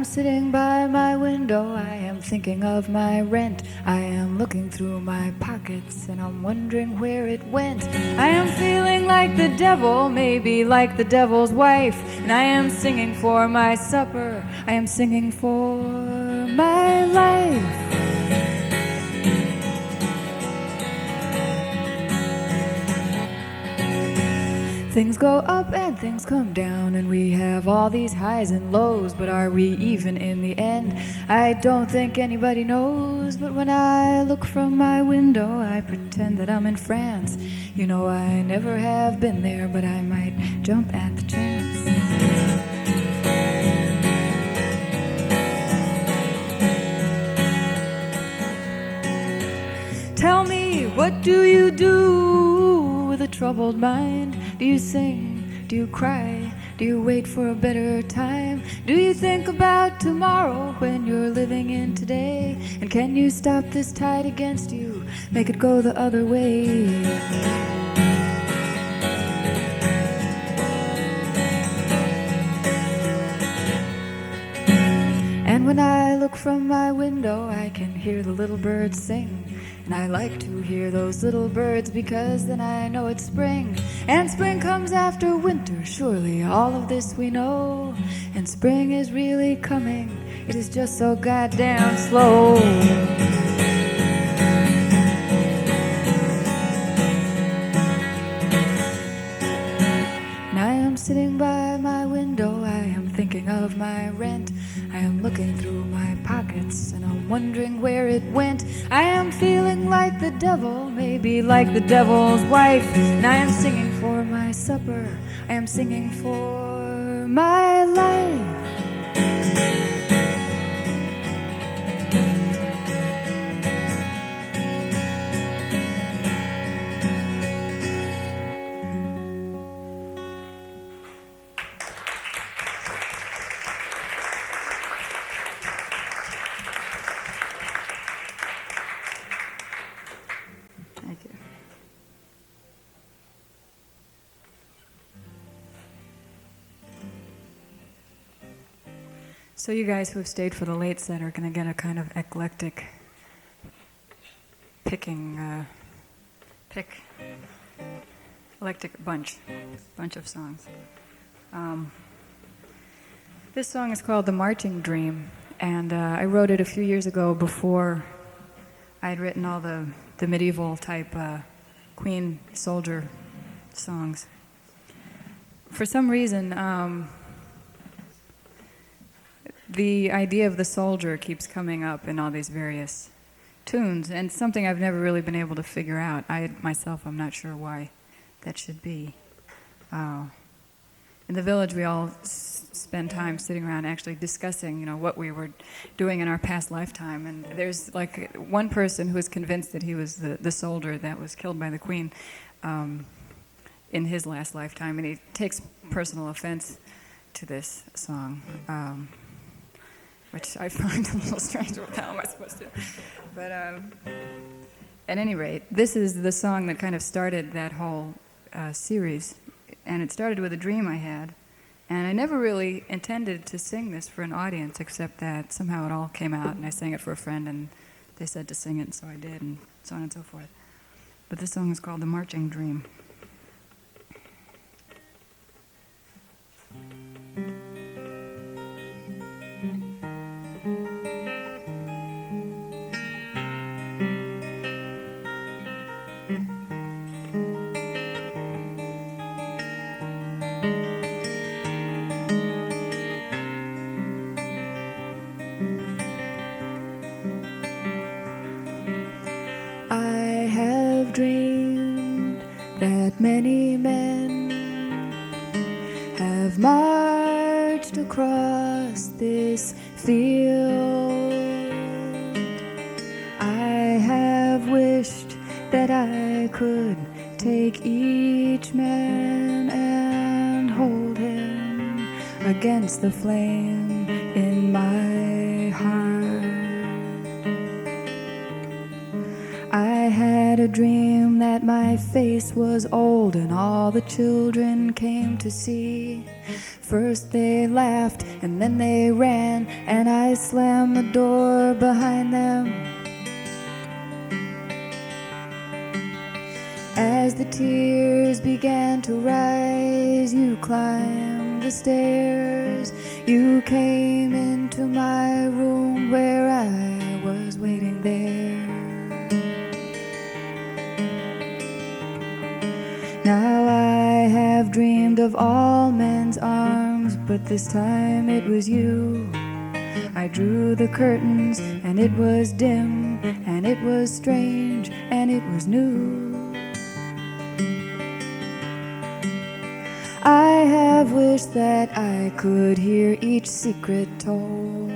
Sitting by my window, I am thinking of my rent. I am looking through my pockets and I'm wondering where it went. I am feeling like the devil, maybe like the devil's wife. And I am singing for my supper, I am singing for my life. Things go up and things come down, and we have all these highs and lows, but are we even in the end? I don't think anybody knows, but when I look from my window, I pretend that I'm in France. I never have been there, but I might jump at the chance. Tell me, what do you do with a troubled mind? Do you sing? Do you cry? Do you wait for a better time? Do you think about tomorrow when you're living in today? And can you stop this tide against you? Make it go the other way. And when I look from my window, I can hear the little birds sing. And I like to hear those little birds because then I know it's spring. And spring comes after winter, surely all of this we know. And spring is really coming, it is just so goddamn slow. And I am sitting by my window, I am thinking of my rent. I am looking through my pockets and I'm wondering where it went. I am feeling like the devil, maybe like the devil's wife. And I am singing for my supper, I am singing for my life. Thank you. So you guys who have stayed for the late set are going to get a kind of eclectic eclectic bunch of songs. This song is called The Marching Dream, and I wrote it a few years ago before I had written all the medieval type Queen soldier songs. For some reason, the idea of the soldier keeps coming up in all these various tunes, and something I've never really been able to figure out. I'm not sure why that should be. In the village, we all spend time sitting around actually discussing, what we were doing in our past lifetime. And there's like one person who is convinced that he was the soldier that was killed by the Queen in his last lifetime, and he takes personal offense to this song, which I find a little strange. How am I supposed to? But at any rate, this is the song that kind of started that whole series. And it started with a dream I had. And I never really intended to sing this for an audience, except that somehow it all came out, and I sang it for a friend, and they said to sing it, and so I did, and so on and so forth. But this song is called The Marching Dream. I have dreamed that many men have marched across this field. I have wished that I could take each man and hold him against the flame in my heart. I had a dream that my face was old and all the children came to see. First they laughed and then they ran, and I slammed the door behind them. As the tears began to rise, you climbed the stairs. You came into my room where I was waiting there. Now I have dreamed of all men's arms, but this time it was you. I drew the curtains and it was dim, and it was strange and it was new. I have wished that I could hear each secret told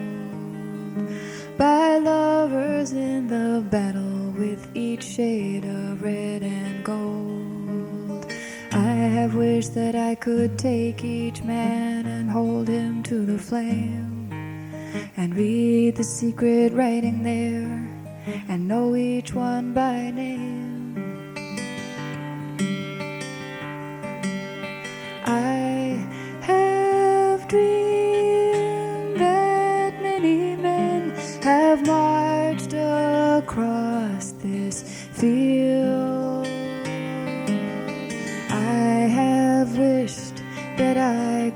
by lovers in the battle with each shade of red and gold. I have wished that I could take each man and hold him to the flame and read the secret writing there and know each one by name. I have dreamed that many men have marched across this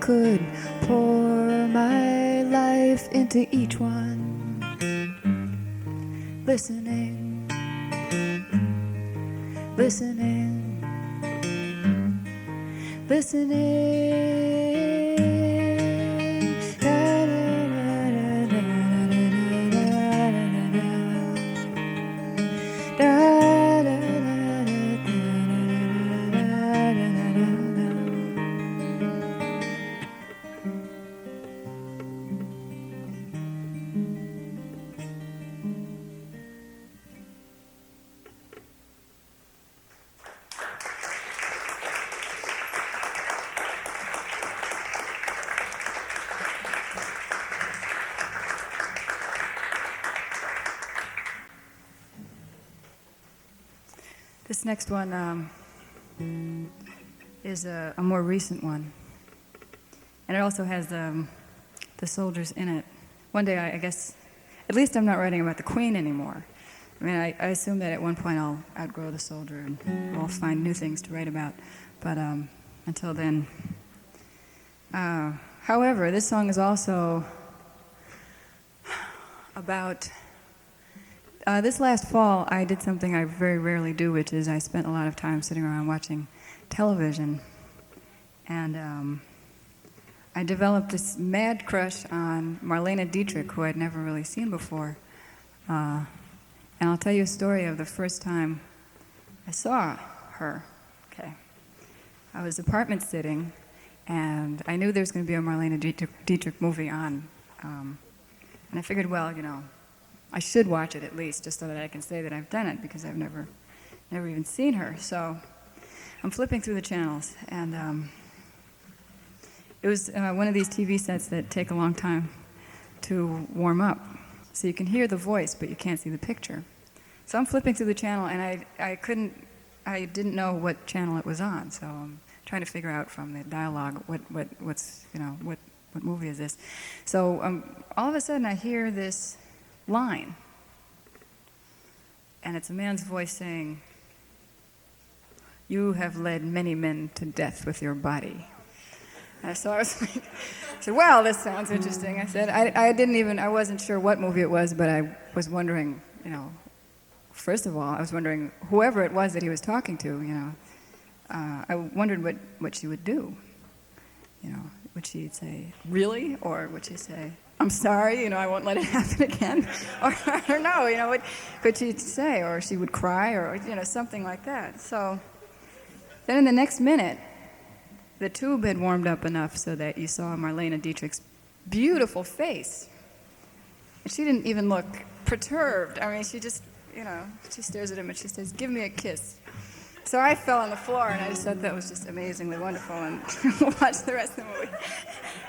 could pour my life into each one. Listening, listening, listening. This next one is a more recent one, and it also has the soldiers in it. One day, I guess, at least I'm not writing about the Queen anymore. I mean, I assume that at one point I'll outgrow the soldier and I'll find new things to write about, but until then. However, this song is also about... this last fall, I did something I very rarely do, which is I spent a lot of time sitting around watching television. And I developed this mad crush on Marlena Dietrich, who I'd never really seen before. And I'll tell you a story of the first time I saw her. Okay. I was apartment sitting, and I knew there was going to be a Marlena Dietrich movie on. And I figured, well, you know, I should watch it at least, just so that I can say that I've done it, because I've never even seen her. So I'm flipping through the channels, and it was one of these TV sets that take a long time to warm up. So you can hear the voice, but you can't see the picture. So I'm flipping through the channel, and I didn't know what channel it was on. So I'm trying to figure out from the dialogue what movie is this. So all of a sudden I hear this line, and it's a man's voice saying, "You have led many men to death with your body." And so I was like, I said, "Well, this sounds interesting." I said, I wasn't sure what movie it was, but I was wondering, you know, first of all, I was wondering whoever it was that he was talking to, you know, I wondered what she would do. You know, would she say, "Really?" Or would she say, "I'm sorry, you know, I won't let it happen again"? Or I don't know, you know, what could she say? Or she would cry, or, you know, something like that. So then in the next minute, the tube had warmed up enough so that you saw Marlena Dietrich's beautiful face. And she didn't even look perturbed. I mean, she just, you know, she stares at him and she says, "Give me a kiss." So I fell on the floor, and I just thought that was just amazingly wonderful, and watched the rest of the movie.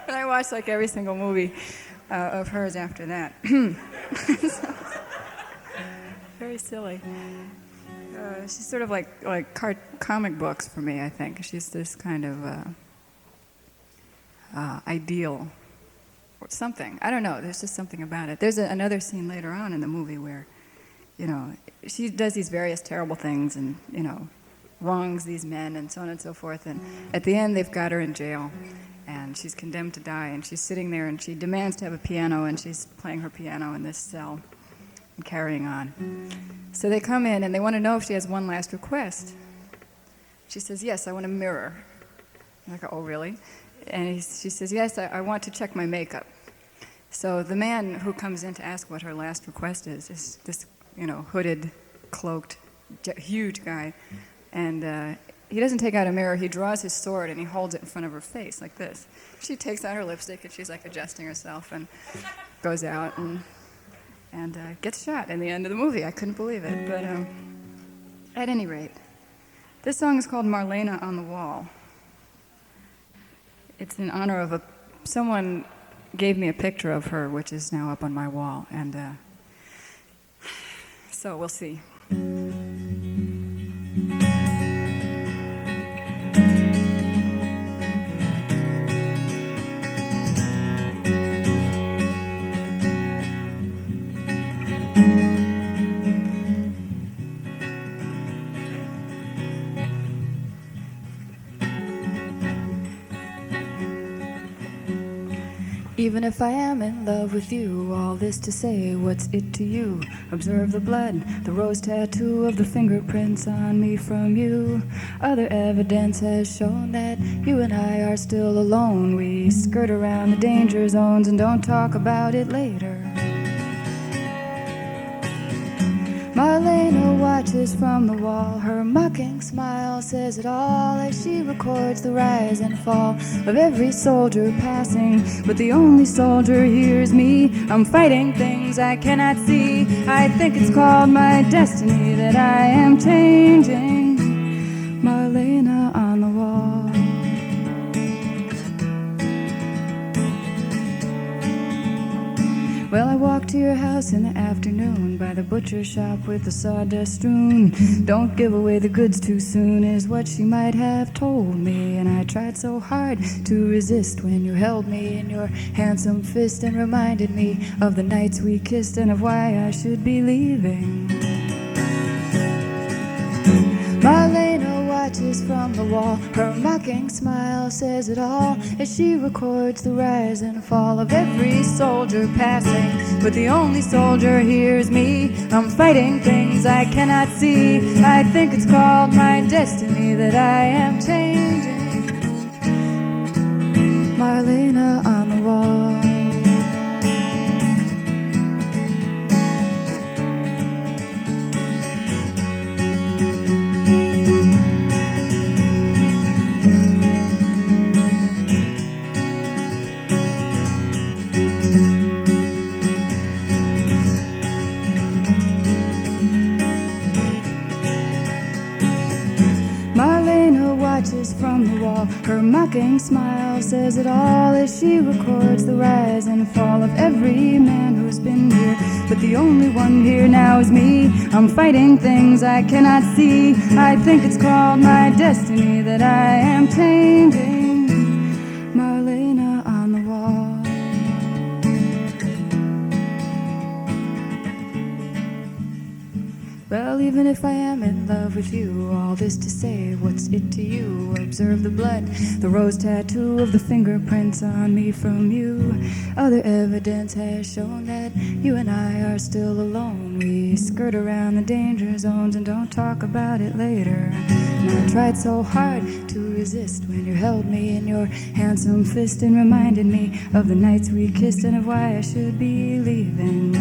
And I watched like every single movie of hers after that. So, very silly. She's sort of like comic books for me, I think. She's this kind of ideal or something. I don't know. There's just something about it. There's another scene later on in the movie where, you know, she does these various terrible things and, you know, wrongs these men and so on and so forth. And at the end, they've got her in jail, and she's condemned to die. And she's sitting there, and she demands to have a piano, and she's playing her piano in this cell and carrying on. So they come in, and they want to know if she has one last request. She says, "Yes, I want a mirror." And I go, "Oh, really?" And she says, "Yes, I want to check my makeup." So the man who comes in to ask what her last request is this, you know, hooded, cloaked, huge guy. And he doesn't take out a mirror. He draws his sword, and he holds it in front of her face like this. She takes out her lipstick, and she's like adjusting herself and goes out and gets shot in the end of the movie. I couldn't believe it. But at any rate, this song is called Marlena on the Wall. It's in honor of someone gave me a picture of her, which is now up on my wall. And so we'll see. Even if I am in love with you, all this to say, what's it to you? Observe the blood, the rose tattoo of the fingerprints on me from you. Other evidence has shown that you and I are still alone. We skirt around the danger zones and don't talk about it later. Marlena watches from the wall. Her mocking smile says it all as she records the rise and fall of every soldier passing. But the only soldier hears me. I'm fighting things I cannot see. I think it's called my destiny that I am changing. Marlena on the wall. Well, I walked to your house in the afternoon by the butcher shop with the sawdust strewn. Don't give away the goods too soon is what she might have told me. And I tried so hard to resist when you held me in your handsome fist and reminded me of the nights we kissed and of why I should be leaving. Marlena watches from the wall. Her mocking smile says it all as she records the rise and fall of every soldier passing. But the only soldier hears me. I'm fighting things I cannot see. I think it's called my destiny that I am changing. Marlena on the wall. From the wall, her mocking smile says it all as she records the rise and fall of every man who's been here. But the only one here now is me. I'm fighting things I cannot see. I think it's called my destiny that I am changing. Marlena on the wall. Well, even if I am in love with you, all this to say, what's it to you? Observe the blood, the rose tattoo of the fingerprints on me from you. Other evidence has shown that you and I are still alone. We skirt around the danger zones and don't talk about it later. And I tried so hard to resist when you held me in your handsome fist and reminded me of the nights we kissed and of why I should be leaving.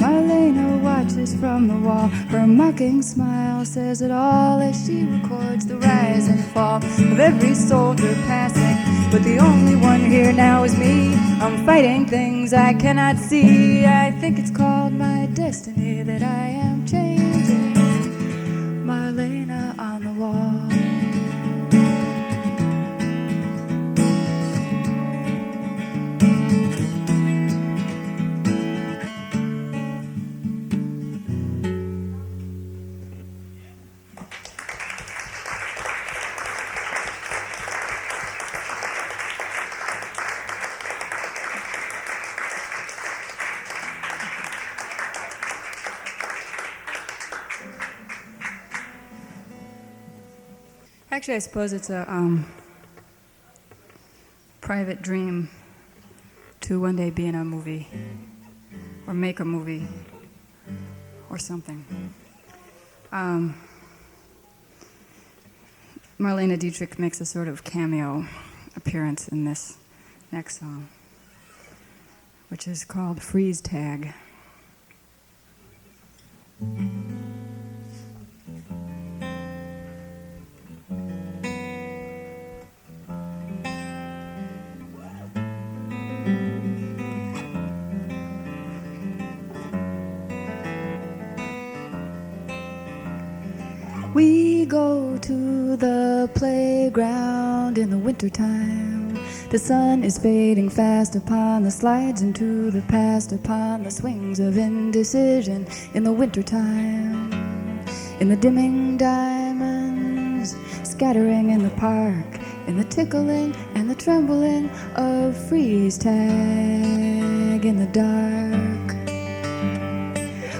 Marlena watches from the wall. Her mocking smile says it all as she records the rise and fall of every soldier passing. But the only one here now is me. I'm fighting things I cannot see. I think it's called my destiny that I am changing. Marlena on the wall. Actually, I suppose it's a private dream to one day be in a movie or make a movie or something. Marlena Dietrich makes a sort of cameo appearance in this next song, which is called Freeze Tag. We go to the playground in the wintertime. The sun is fading fast upon the slides into the past, upon the swings of indecision in the wintertime. In the dimming diamonds scattering in the park, in the tickling and the trembling of freeze tag in the dark.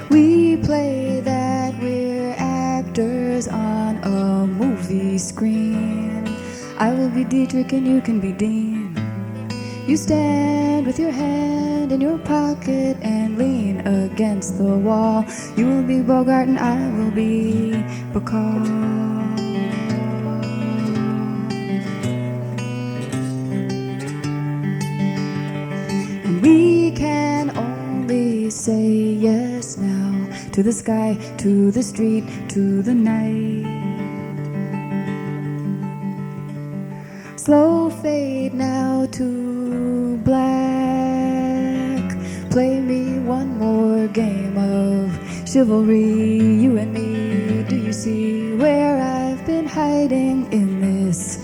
We play that we're actors on a movie screen. I will be Dietrich and you can be Dean. You stand with your hand in your pocket and lean against the wall. You will be Bogart and I will be Bacall. And we can only say yes now to the sky, to the street, to the night. Slow fade now to black. Play me one more game of chivalry, you and me. Do you see where I've been hiding in this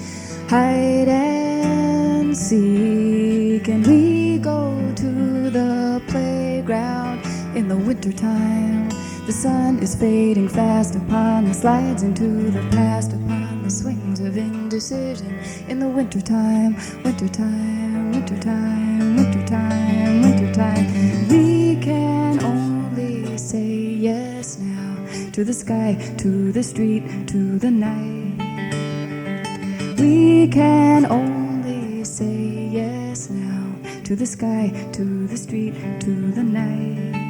hide and seek? And we go to the playground in the wintertime. The sun is fading fast upon the slides into the past, upon the swings of indecision in the wintertime, wintertime, wintertime, wintertime, wintertime. We can only say yes now to the sky, to the street, to the night. We can only say yes now to the sky, to the street, to the night.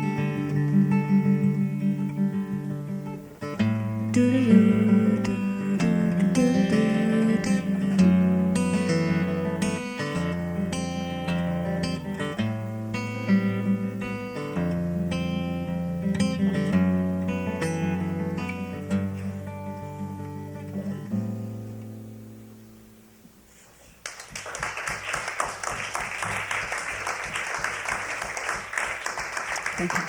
Thank you.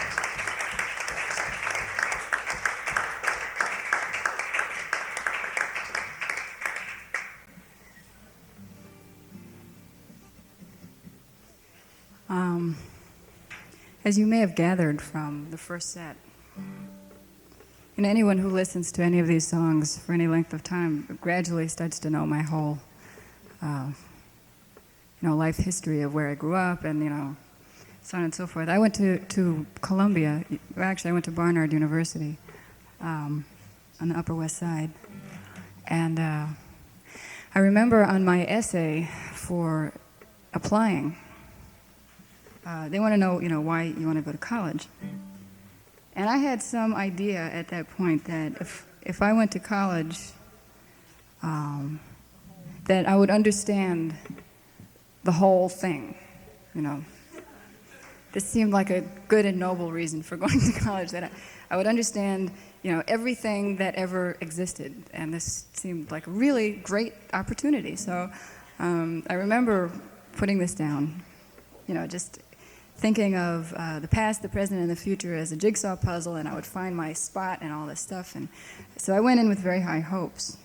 As you may have gathered from the first set, and anyone who listens to any of these songs for any length of time gradually starts to know my whole, life history of where I grew up and, so on and so forth. I went to Columbia. Actually, I went to Barnard University on the Upper West Side. And I remember on my essay for applying, they want to know, why you want to go to college. And I had some idea at that point that if I went to college, that I would understand the whole thing, This seemed like a good and noble reason for going to college, that I would understand, everything that ever existed. And this seemed like a really great opportunity. So I remember putting this down, just thinking of the past, the present, and the future as a jigsaw puzzle, and I would find my spot and all this stuff. And so I went in with very high hopes.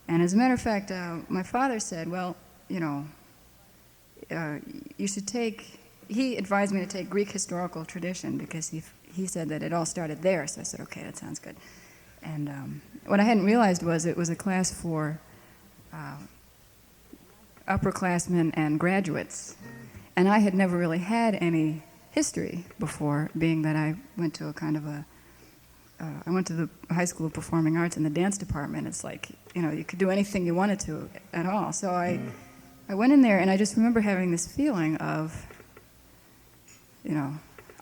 And as a matter of fact, my father said, well, you should take, he advised me to take Greek historical tradition because he said that it all started there. So I said, okay, that sounds good. And what I hadn't realized was it was a class for upperclassmen and graduates. And I had never really had any history before, being that I went to I went to the High School of Performing Arts in the dance department. It's like, you could do anything you wanted to at all. So I went in there and I just remember having this feeling of,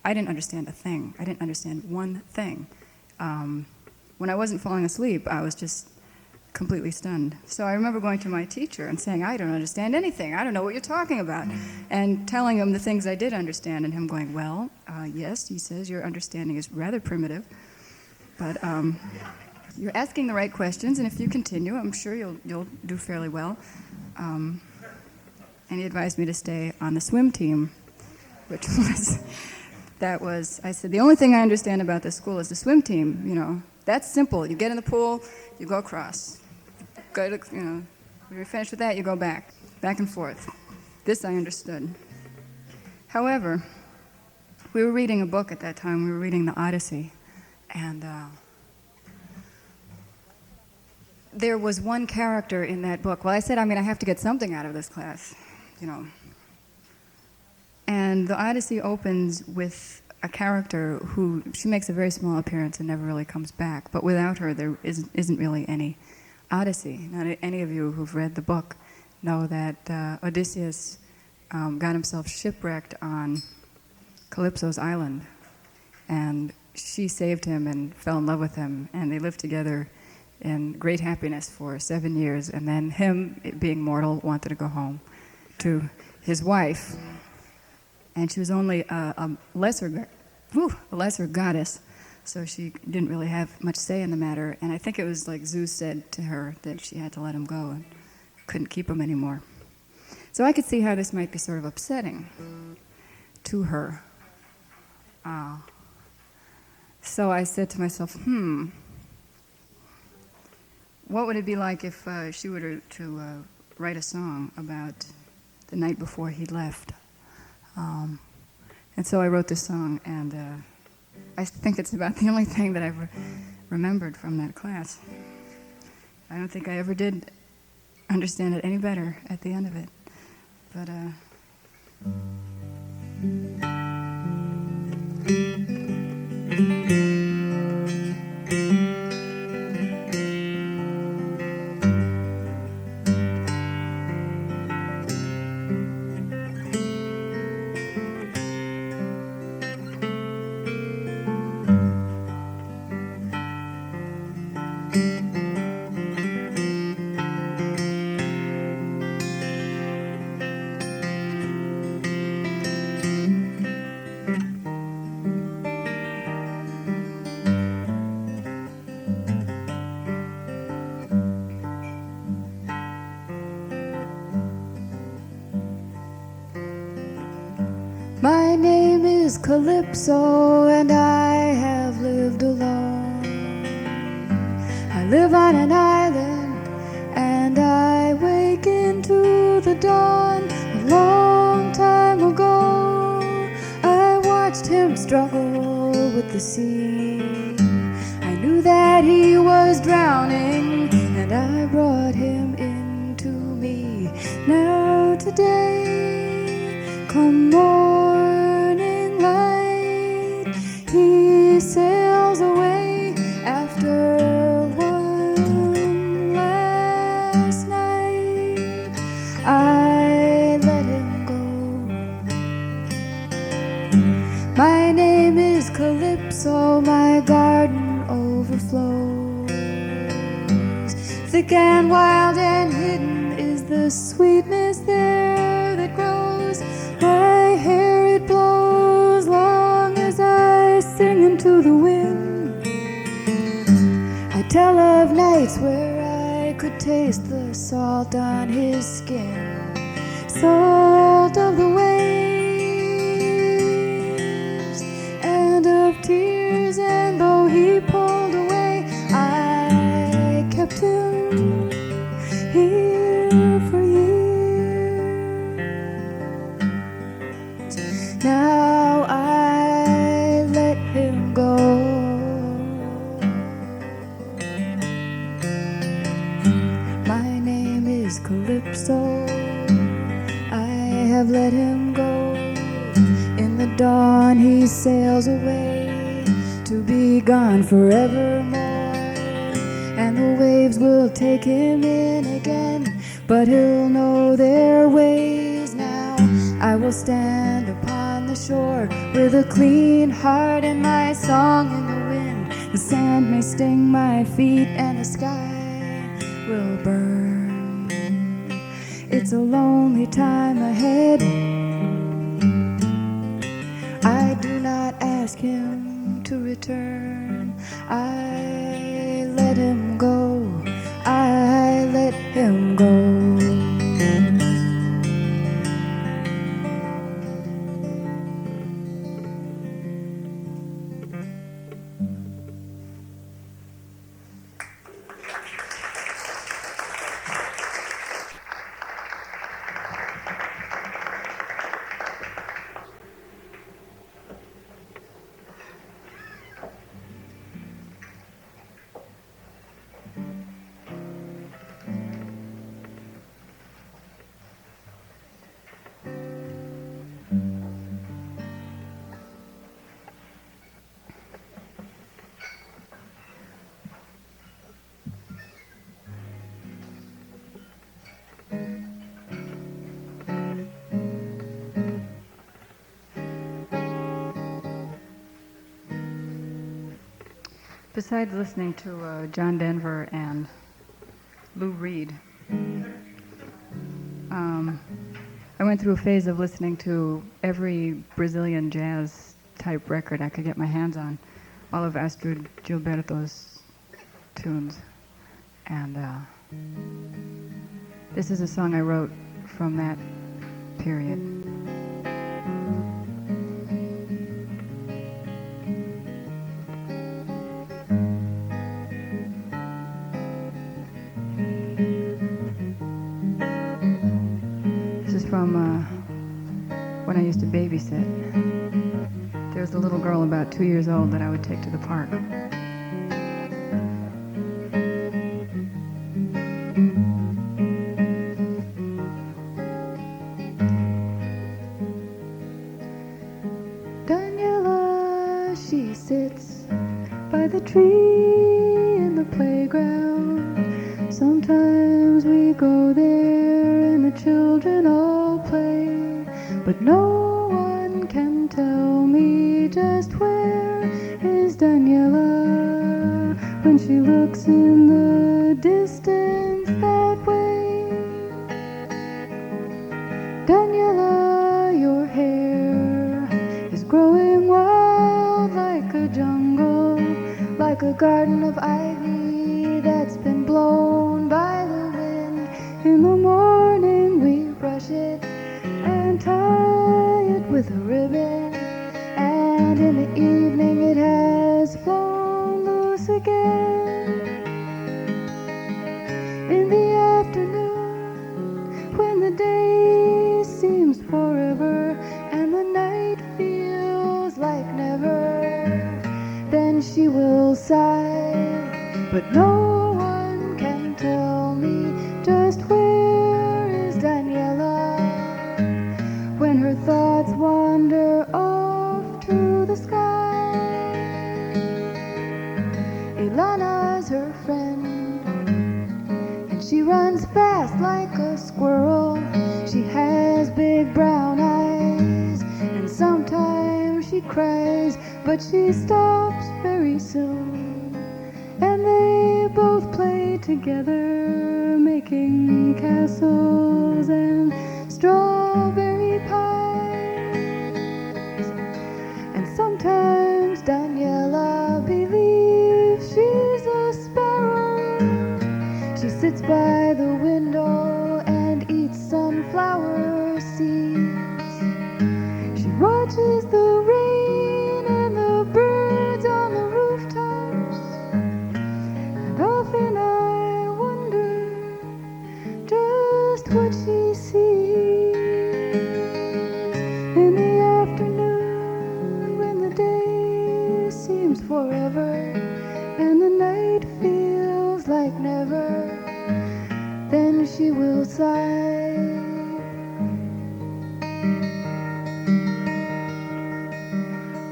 I didn't understand a thing. I didn't understand one thing. When I wasn't falling asleep, I was just completely stunned. So I remember going to my teacher and saying, I don't understand anything. I don't know what you're talking about. And telling him the things I did understand, and him going, well, yes, he says, your understanding is rather primitive, but you're asking the right questions, and if you continue, I'm sure you'll do fairly well. And he advised me to stay on the swim team, which I said, the only thing I understand about this school is the swim team, That's simple. You get in the pool, you go across. Go to, when you're finished with that, you go back and forth. This I understood. However, we were reading a book at that time. We were reading the Odyssey, and there was one character in that book. Well, I said, I have to get something out of this class, And the Odyssey opens with a character who, she makes a very small appearance and never really comes back, but without her there isn't really any Odyssey. Now, any of you who've read the book know that Odysseus got himself shipwrecked on Calypso's island, and she saved him and fell in love with him, and they lived together in great happiness for 7 years. And then him, being mortal, wanted to go home to his wife, and she was only a lesser goddess, so she didn't really have much say in the matter. And I think it was like Zeus said to her that she had to let him go and couldn't keep him anymore. So I could see how this might be sort of upsetting to her. So I said to myself, what would it be like if she were to write a song about the night before he left? And so I wrote this song, and I think it's about the only thing that I've remembered from that class. I don't think I ever did understand it any better at the end of it. But my name is Calypso, and I have lived alone. I live on an island, and I wake into the dawn. A long time ago, I watched him struggle with the sea. I knew that he was drowning, and I brought him into me. Now today, come morning light, he sails away after one last night. I let him go. My name is Calypso, my garden overflows. Thick and wild and hidden is the sweetness there that grows. My hair it blows long as I sing into the wind. I tell of nights where I could taste the salt on his skin, salt of the waves and of tears. And though he pulled away, I kept him here for years. Now I let him go. My name is Calypso, I have let him go. In the dawn he sails away to be gone forevermore. And the waves will take him in again, but he'll know their ways now. I will stand upon the shore with a clean heart and my song in the wind. The sand may sting my feet and the sky will burn. It's a lonely time ahead. I do not ask him to return. I let him go. I let him go. Besides listening to John Denver and Lou Reed, I went through a phase of listening to every Brazilian jazz type record I could get my hands on, all of Astrid Gilberto's tunes. And this is a song I wrote from that period. From when I used to babysit. There was a little girl about 2 years old that I would take to the park. Daniella, she sits by the tree in the playground. Sometimes we go there and the children all play, but no one can tell me just where is Daniella when she looks in the distance that way. Daniella, your hair is growing wild like a jungle, like a garden of ivy that's been blown by the wind. In the morning we brush it and tie it with a ribbon, and in the evening it has flown loose again. In the afternoon, when the day seems forever and the night feels like never, then she will sigh, but no one can tell me just where is Daniella when her thoughts wander off to the sky. Ilana's her friend, and she runs fast like a squirrel. She has big brown eyes, and sometimes she cries, but she stops very soon. And they both play together, making castles and strawberry pies. And sometimes Daniella believes she's a sparrow. She sits by the window and eats sunflower seeds. She watches the rain and the birds on the rooftops, and often I wonder just what she sees. In the afternoon, when the day seems forever and the night feels like never, then she will sigh.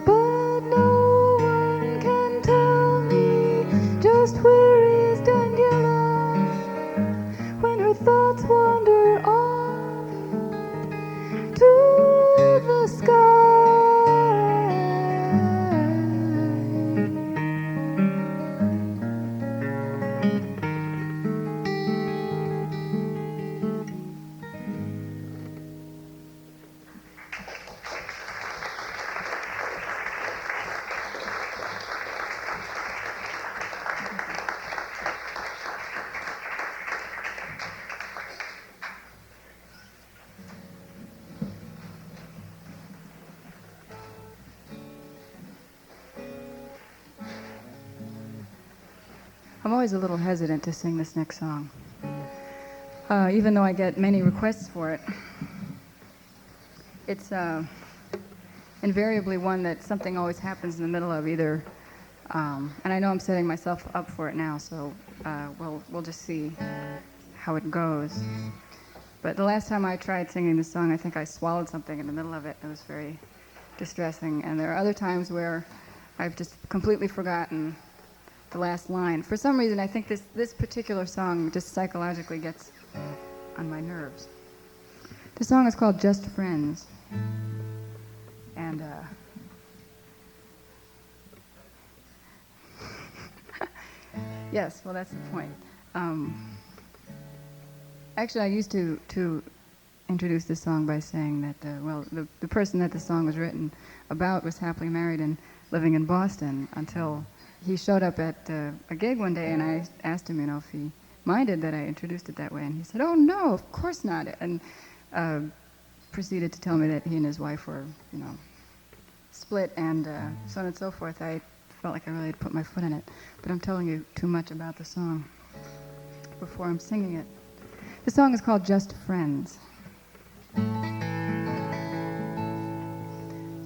But no one can tell me just where is Daniella when her thoughts wander off to the sky. I'm always a little hesitant to sing this next song, even though I get many requests for it. It's invariably one that something always happens in the middle of, either, and I know I'm setting myself up for it now, so we'll just see how it goes. But the last time I tried singing this song, I think I swallowed something in the middle of it. It was very distressing, and there are other times where I've just completely forgotten the last line. For some reason, I think this particular song just psychologically gets on my nerves. The song is called Just Friends. And Yes, well, that's the point. Actually, I used to introduce this song by saying that, the person that the song was written about was happily married and living in Boston until he showed up at a gig one day, and I asked him, if he minded that I introduced it that way, and he said, "Oh no, of course not," and proceeded to tell me that he and his wife were, split, and so on and so forth. I felt like I really had put my foot in it, but I'm telling you too much about the song before I'm singing it. The song is called Just Friends.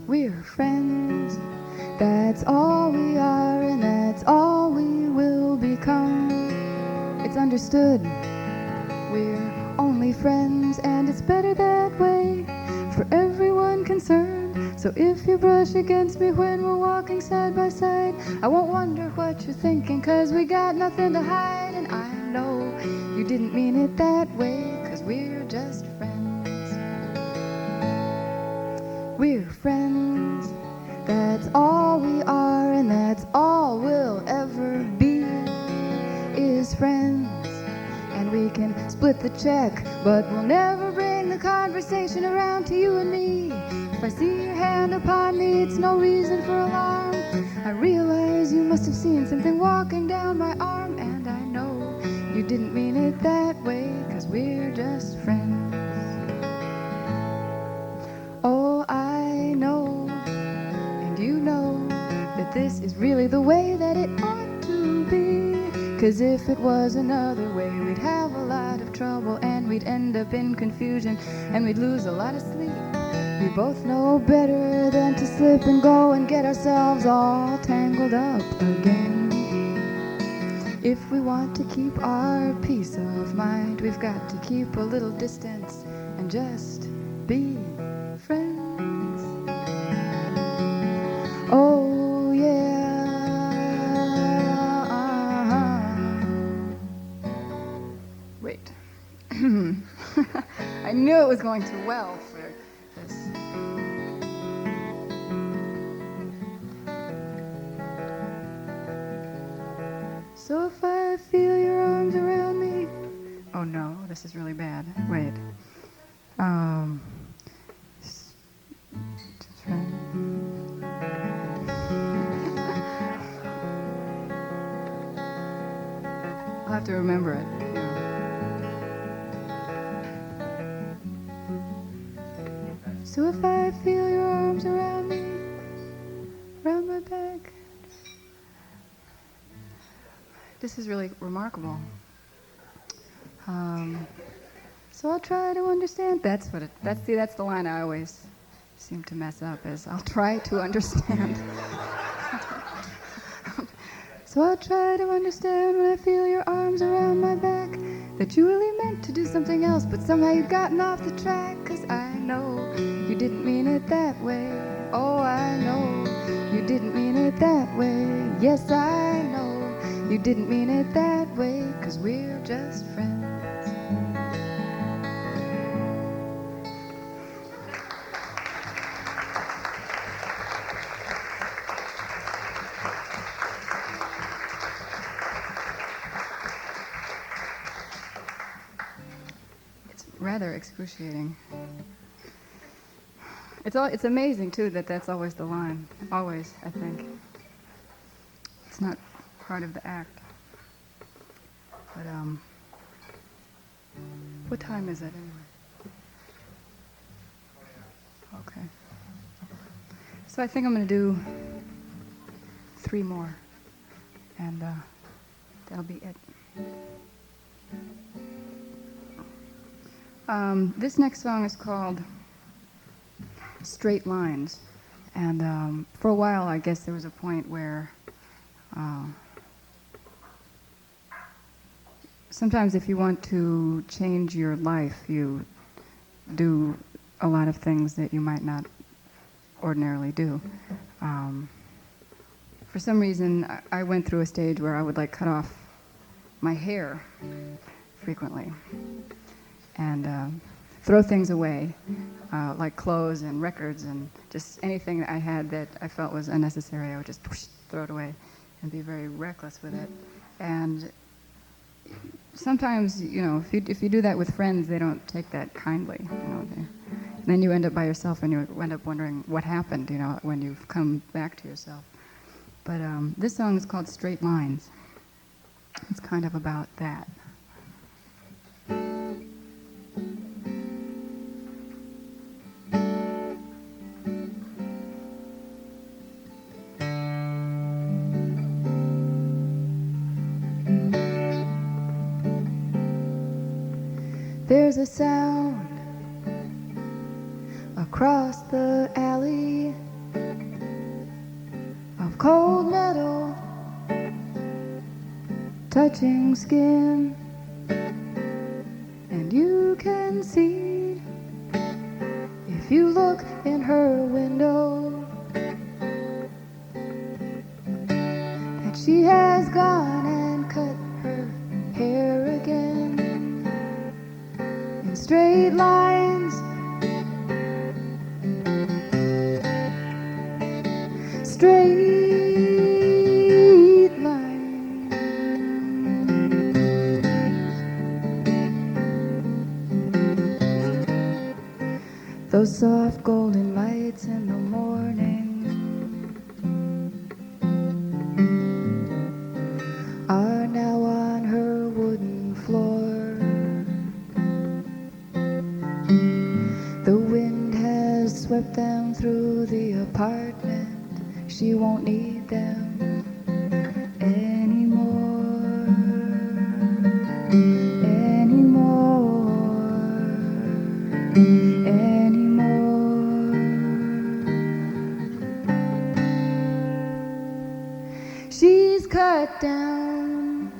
We're friends, that's all we are, and that's all we will become. It's understood, we're only friends, and it's better that way for everyone concerned. So if you brush against me when we're walking side by side, I won't wonder what you're thinking, 'cause we got nothing to hide. And I know you didn't mean it that way, 'cause we're just friends. We're friends, that's all we are, and that's all we'll ever be, is friends. And we can split the check, but we'll never bring the conversation around to you and me. If I see your hand upon me, it's no reason for alarm. I realize you must have seen something walking down my arm, and I know you didn't mean it that way, 'cause we're just friends. Oh, I know, and you know, that this is really the way that it ought to be. 'Cause if it was another way, we'd have a lot of trouble, and we'd end up in confusion, and we'd lose a lot of sleep. We both know better than to slip and go and get ourselves all tangled up again. If we want to keep our peace of mind, we've got to keep a little distance and just be friends. Oh yeah, Wait. I knew it was going too well for this. So if I feel your arms around me, oh no, this is really bad. Wait. I'll have to remember it. So if I feel your arms around me, around my back. This is really remarkable. So I'll try to understand. That's the line I always seem to mess up, is I'll try to understand. So I'll try to understand when I feel your arms around my back, that you really meant to do something else, but somehow you've gotten off the track. 'Cause I know you didn't mean it that way. Oh, I know you didn't mean it that way. Yes, I know you didn't mean it that way, 'cause we're just friends. Rather excruciating. It's amazing too that that's always the line. Always, I think. It's not part of the act. But what time is it anyway? Okay. So I think I'm going to do 3 more, and that'll be it. This next song is called Straight Lines, and for a while I guess there was a point where sometimes if you want to change your life, you do a lot of things that you might not ordinarily do. For some reason, I went through a stage where I would cut off my hair frequently and throw things away, like clothes and records and just anything that I had that I felt was unnecessary. I would just throw it away and be very reckless with it. And sometimes, if you do that with friends, they don't take that kindly. Then you end up by yourself, and you end up wondering what happened, when you've come back to yourself. But this song is called Straight Lines. It's kind of about that. There's a sound across the alley of cold metal touching skin, and you can see if you look in her window that she has gone and cut her hair again in straight lines. Straight lines. Those soft golden lights in the morning are now on her wooden floor. The wind has swept them through the apartment. She won't need them anymore, anymore. She's cut down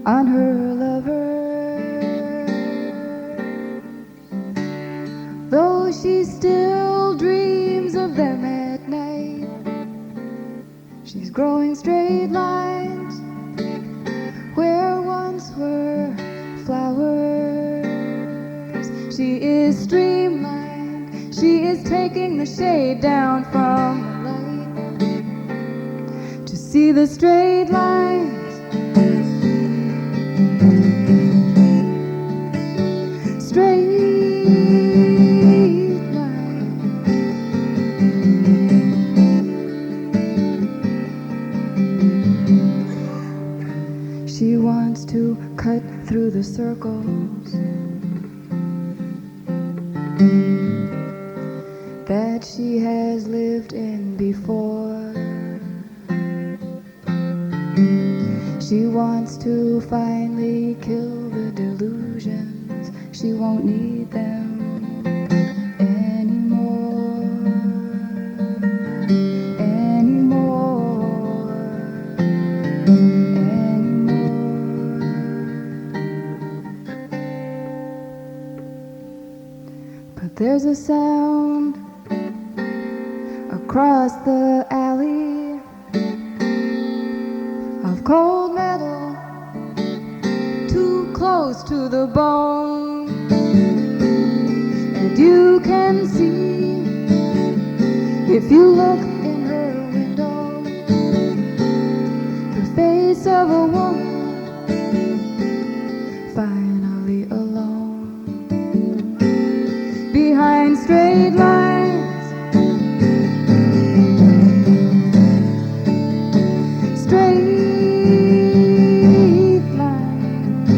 on her lover, though she still dreams of them at night. She's growing straight lines where once were flowers. She is streamlined. She is taking the shade down from the light to see the straight lines. Straight she wants to cut through the circles that she has lived in before. She wants to finally kill the delusions. She won't need them anymore, anymore. But there's a sound across the alley of cold metal, too close to the bone, and you can see if you look in her window the face of a woman finally alone behind straight lines. Straight lines.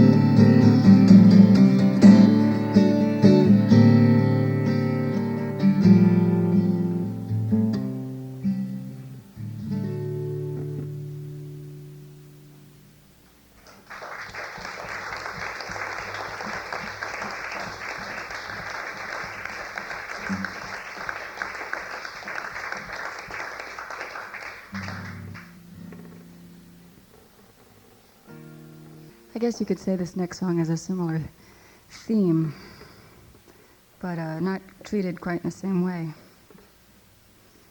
I guess you could say this next song has a similar theme, but not treated quite in the same way.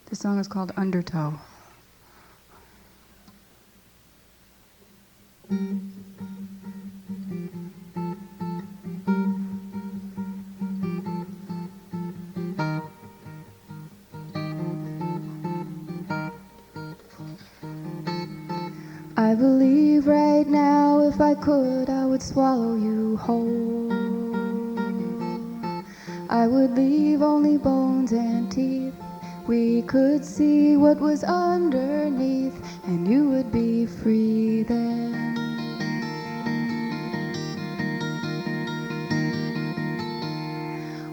This song is called Undertow. I believe right now if I could, I would swallow you whole. I would leave only bones and teeth. We could see what was underneath, and you would be free then.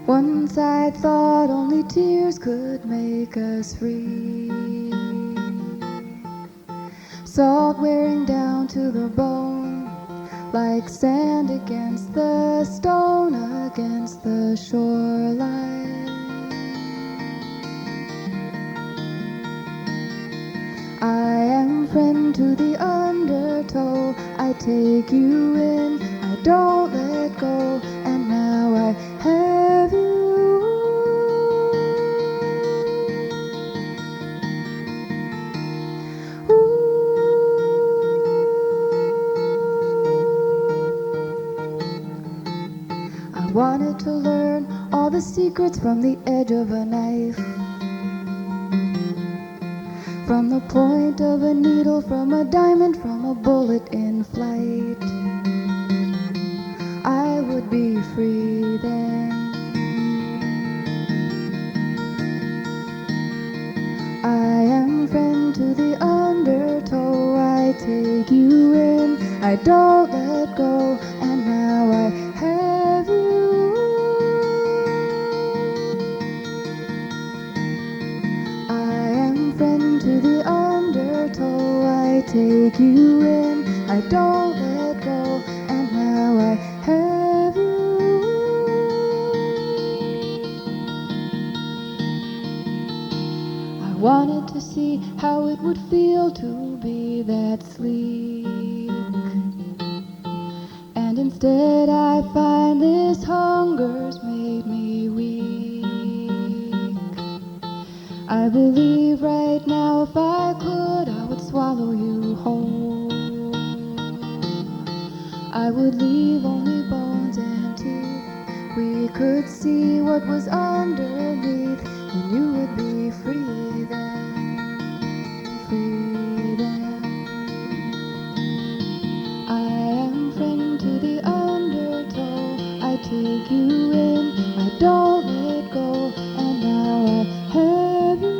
Once I thought only tears could make us free. Salt wearing down to the bone, like sand against the stone, against the shoreline. I am friend to the undertow. I take you in, I don't let go, and now I have you. I wanted to learn all the secrets from the edge of a knife, from the point of a needle, from a diamond, from a bullet in flight. I would be free then. I am friend to the undertow. I take you in, I don't let go, and now I have you. I am friend to the undertow. I take you in, I don't let go, and now I have you. I wanted to see how it would feel to be that sleek, and instead I find this hunger's made me weak. I believe right now if I could, I would swallow you whole. I would leave only bones and teeth. We could see what was underneath, and you would be free then, free then. I am friend to the undertow. I take you in, I don't let go, and now I have you.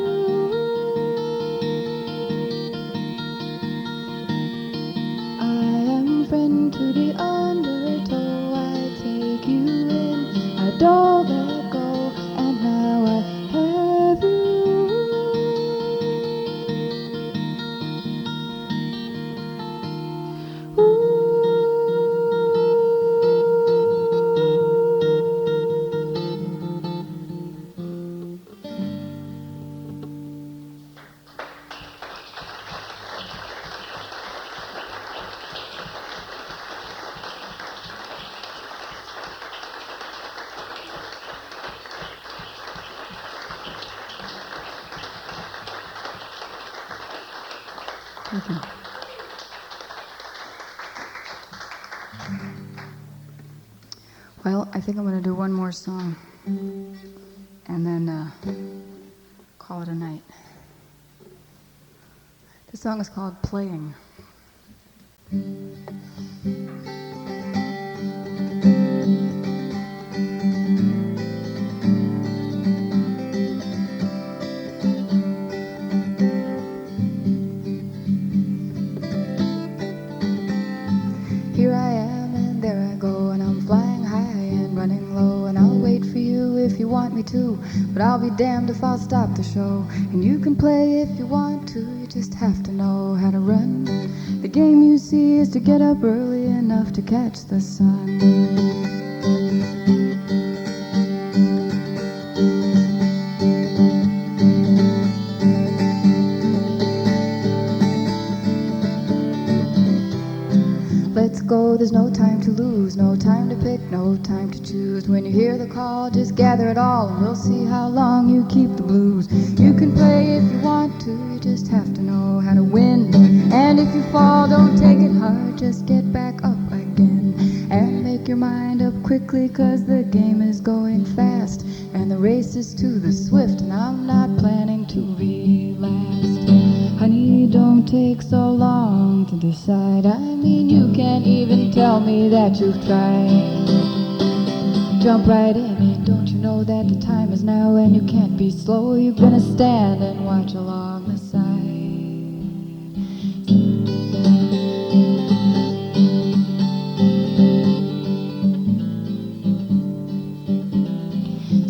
I am friend to the undertow. I take you in, I don't let go, and now I have you. Thank you. Well, I think I'm going to do one more song and then call it a night. The song is called Playing. Here I am and there I go, and I'm flying high and running low, and I'll wait for you if you want me to, but I'll be damned if I'll stop the show. And you can play if you want to, you just have to know how to run. The game you see is to get up early enough to catch the sun. Let's go, there's no time to lose, no time to pick, no time to choose. When you hear the call, just gather it all, and we'll see how long you keep the blues. You can play if you want to, you just have to know how to win. And if you fall, don't take it hard, just get back up again. And make your mind up quickly, 'cause the game is going fast, and the race is to the swift, and I'm not planning to be last. Honey, don't take so long. long to decide. I mean, you can't even tell me that you've tried. Jump right in, and don't you know that the time is now and you can't be slow. You're gonna stand and watch along the side.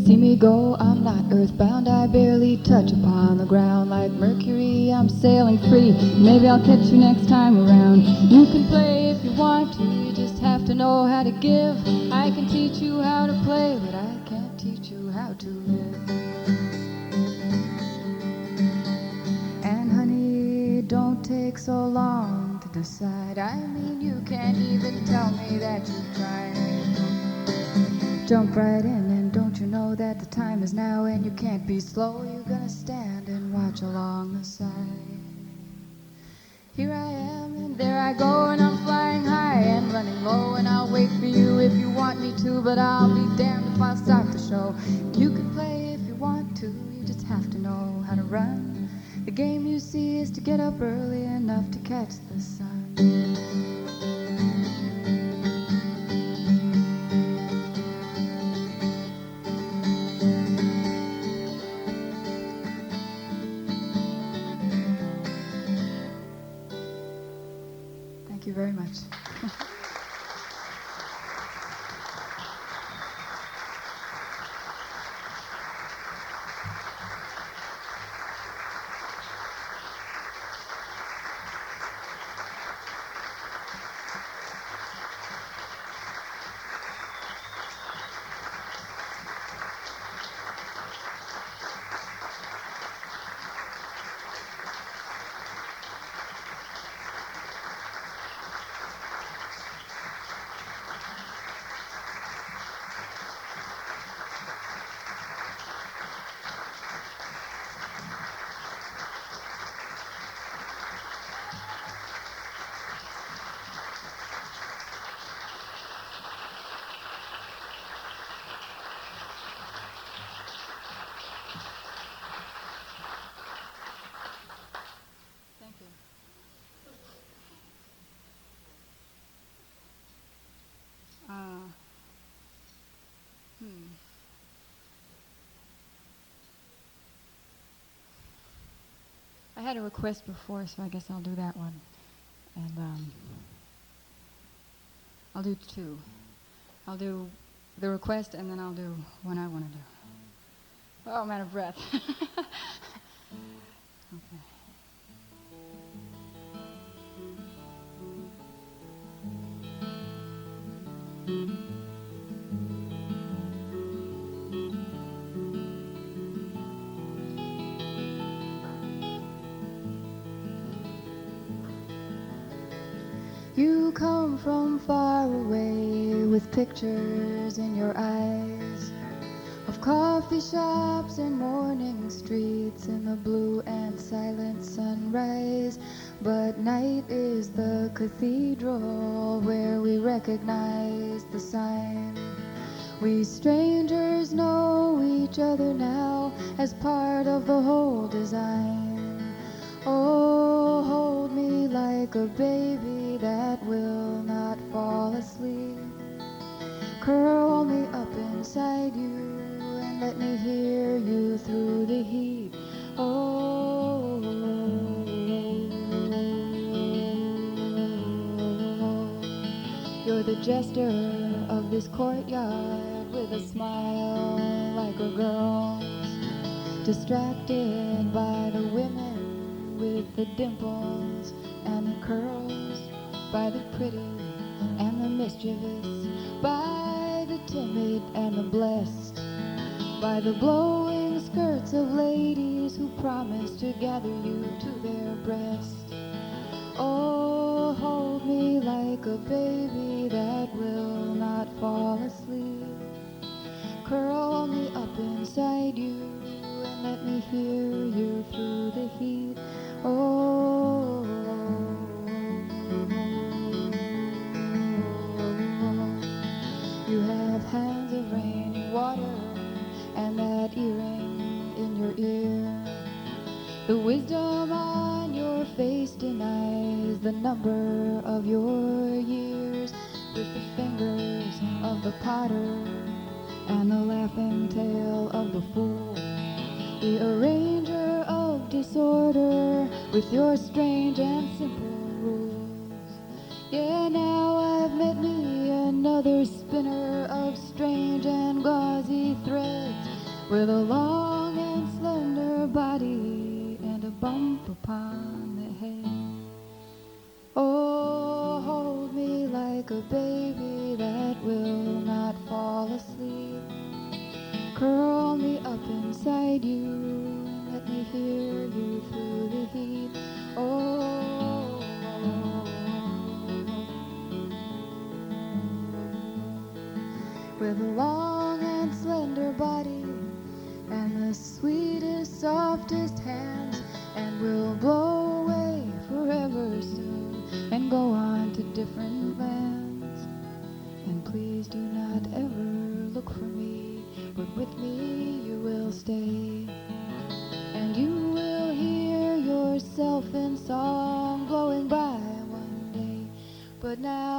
See me go, I'm not earthbound, I barely touch upon the ground. Like Mercury, I'm sailing free, maybe I'll catch you next time around. You can play if you want to, you just have to know how to give. I can teach you how to play, but I can't teach you how to live. And honey, don't take so long to decide. I mean, you can't even tell me that you've tried. Jump right in, and don't you know that the time is now and you can't be slow. You're gonna stand and watch along the side. Here I am and there I go, and I'm flying high and running low, and I'll wait for you if you want me to, but I'll be damned if I'll start the show. You can play if you want to, you just have to know how to run. The game you see is to get up early enough to catch the sun. Thank you very much. I had a request before, so I guess I'll do that one. And I'll do two. I'll do the request, and then I'll do one I want to do. Oh, I'm out of breath. Okay. You come from far away with pictures in your eyes of coffee shops and morning streets in the blue and silent sunrise. But night is the cathedral where we recognize the sign. We strangers know each other now as part of the whole design. Oh, hold me like a baby that will not fall asleep. Curl me up inside you and let me hear you through the heat. Oh, you're the jester of this courtyard with a smile like a girl's, distracted by the women with the dimples and the curls, by the pretty and the mischievous, by the timid and the blessed, by the blowing skirts of ladies who promise to gather you to their breast. Oh, hold me like a baby that will not fall asleep. Curl me up inside you and let me hear you through the heat. Oh, you have hands of rainy water and that earring in your ear. The wisdom on your face denies the number of your years, with the fingers of the potter and the laughing tail of the fool, the arranger of disorder, with your strange and simple rules. Yeah, now I've met me another spinner of strange and gauzy threads, with a long and slender body and a bump upon the head. Oh, hold me like a baby that will not fall asleep. Curl me up inside you and let me hear you through the heat. Oh, with a long and slender body and the sweetest, softest hands, and we'll blow away forever soon and go on to different lands. And please do not ever look for me, but with me you will stay, and you will hear yourself in song blowing by one day. But now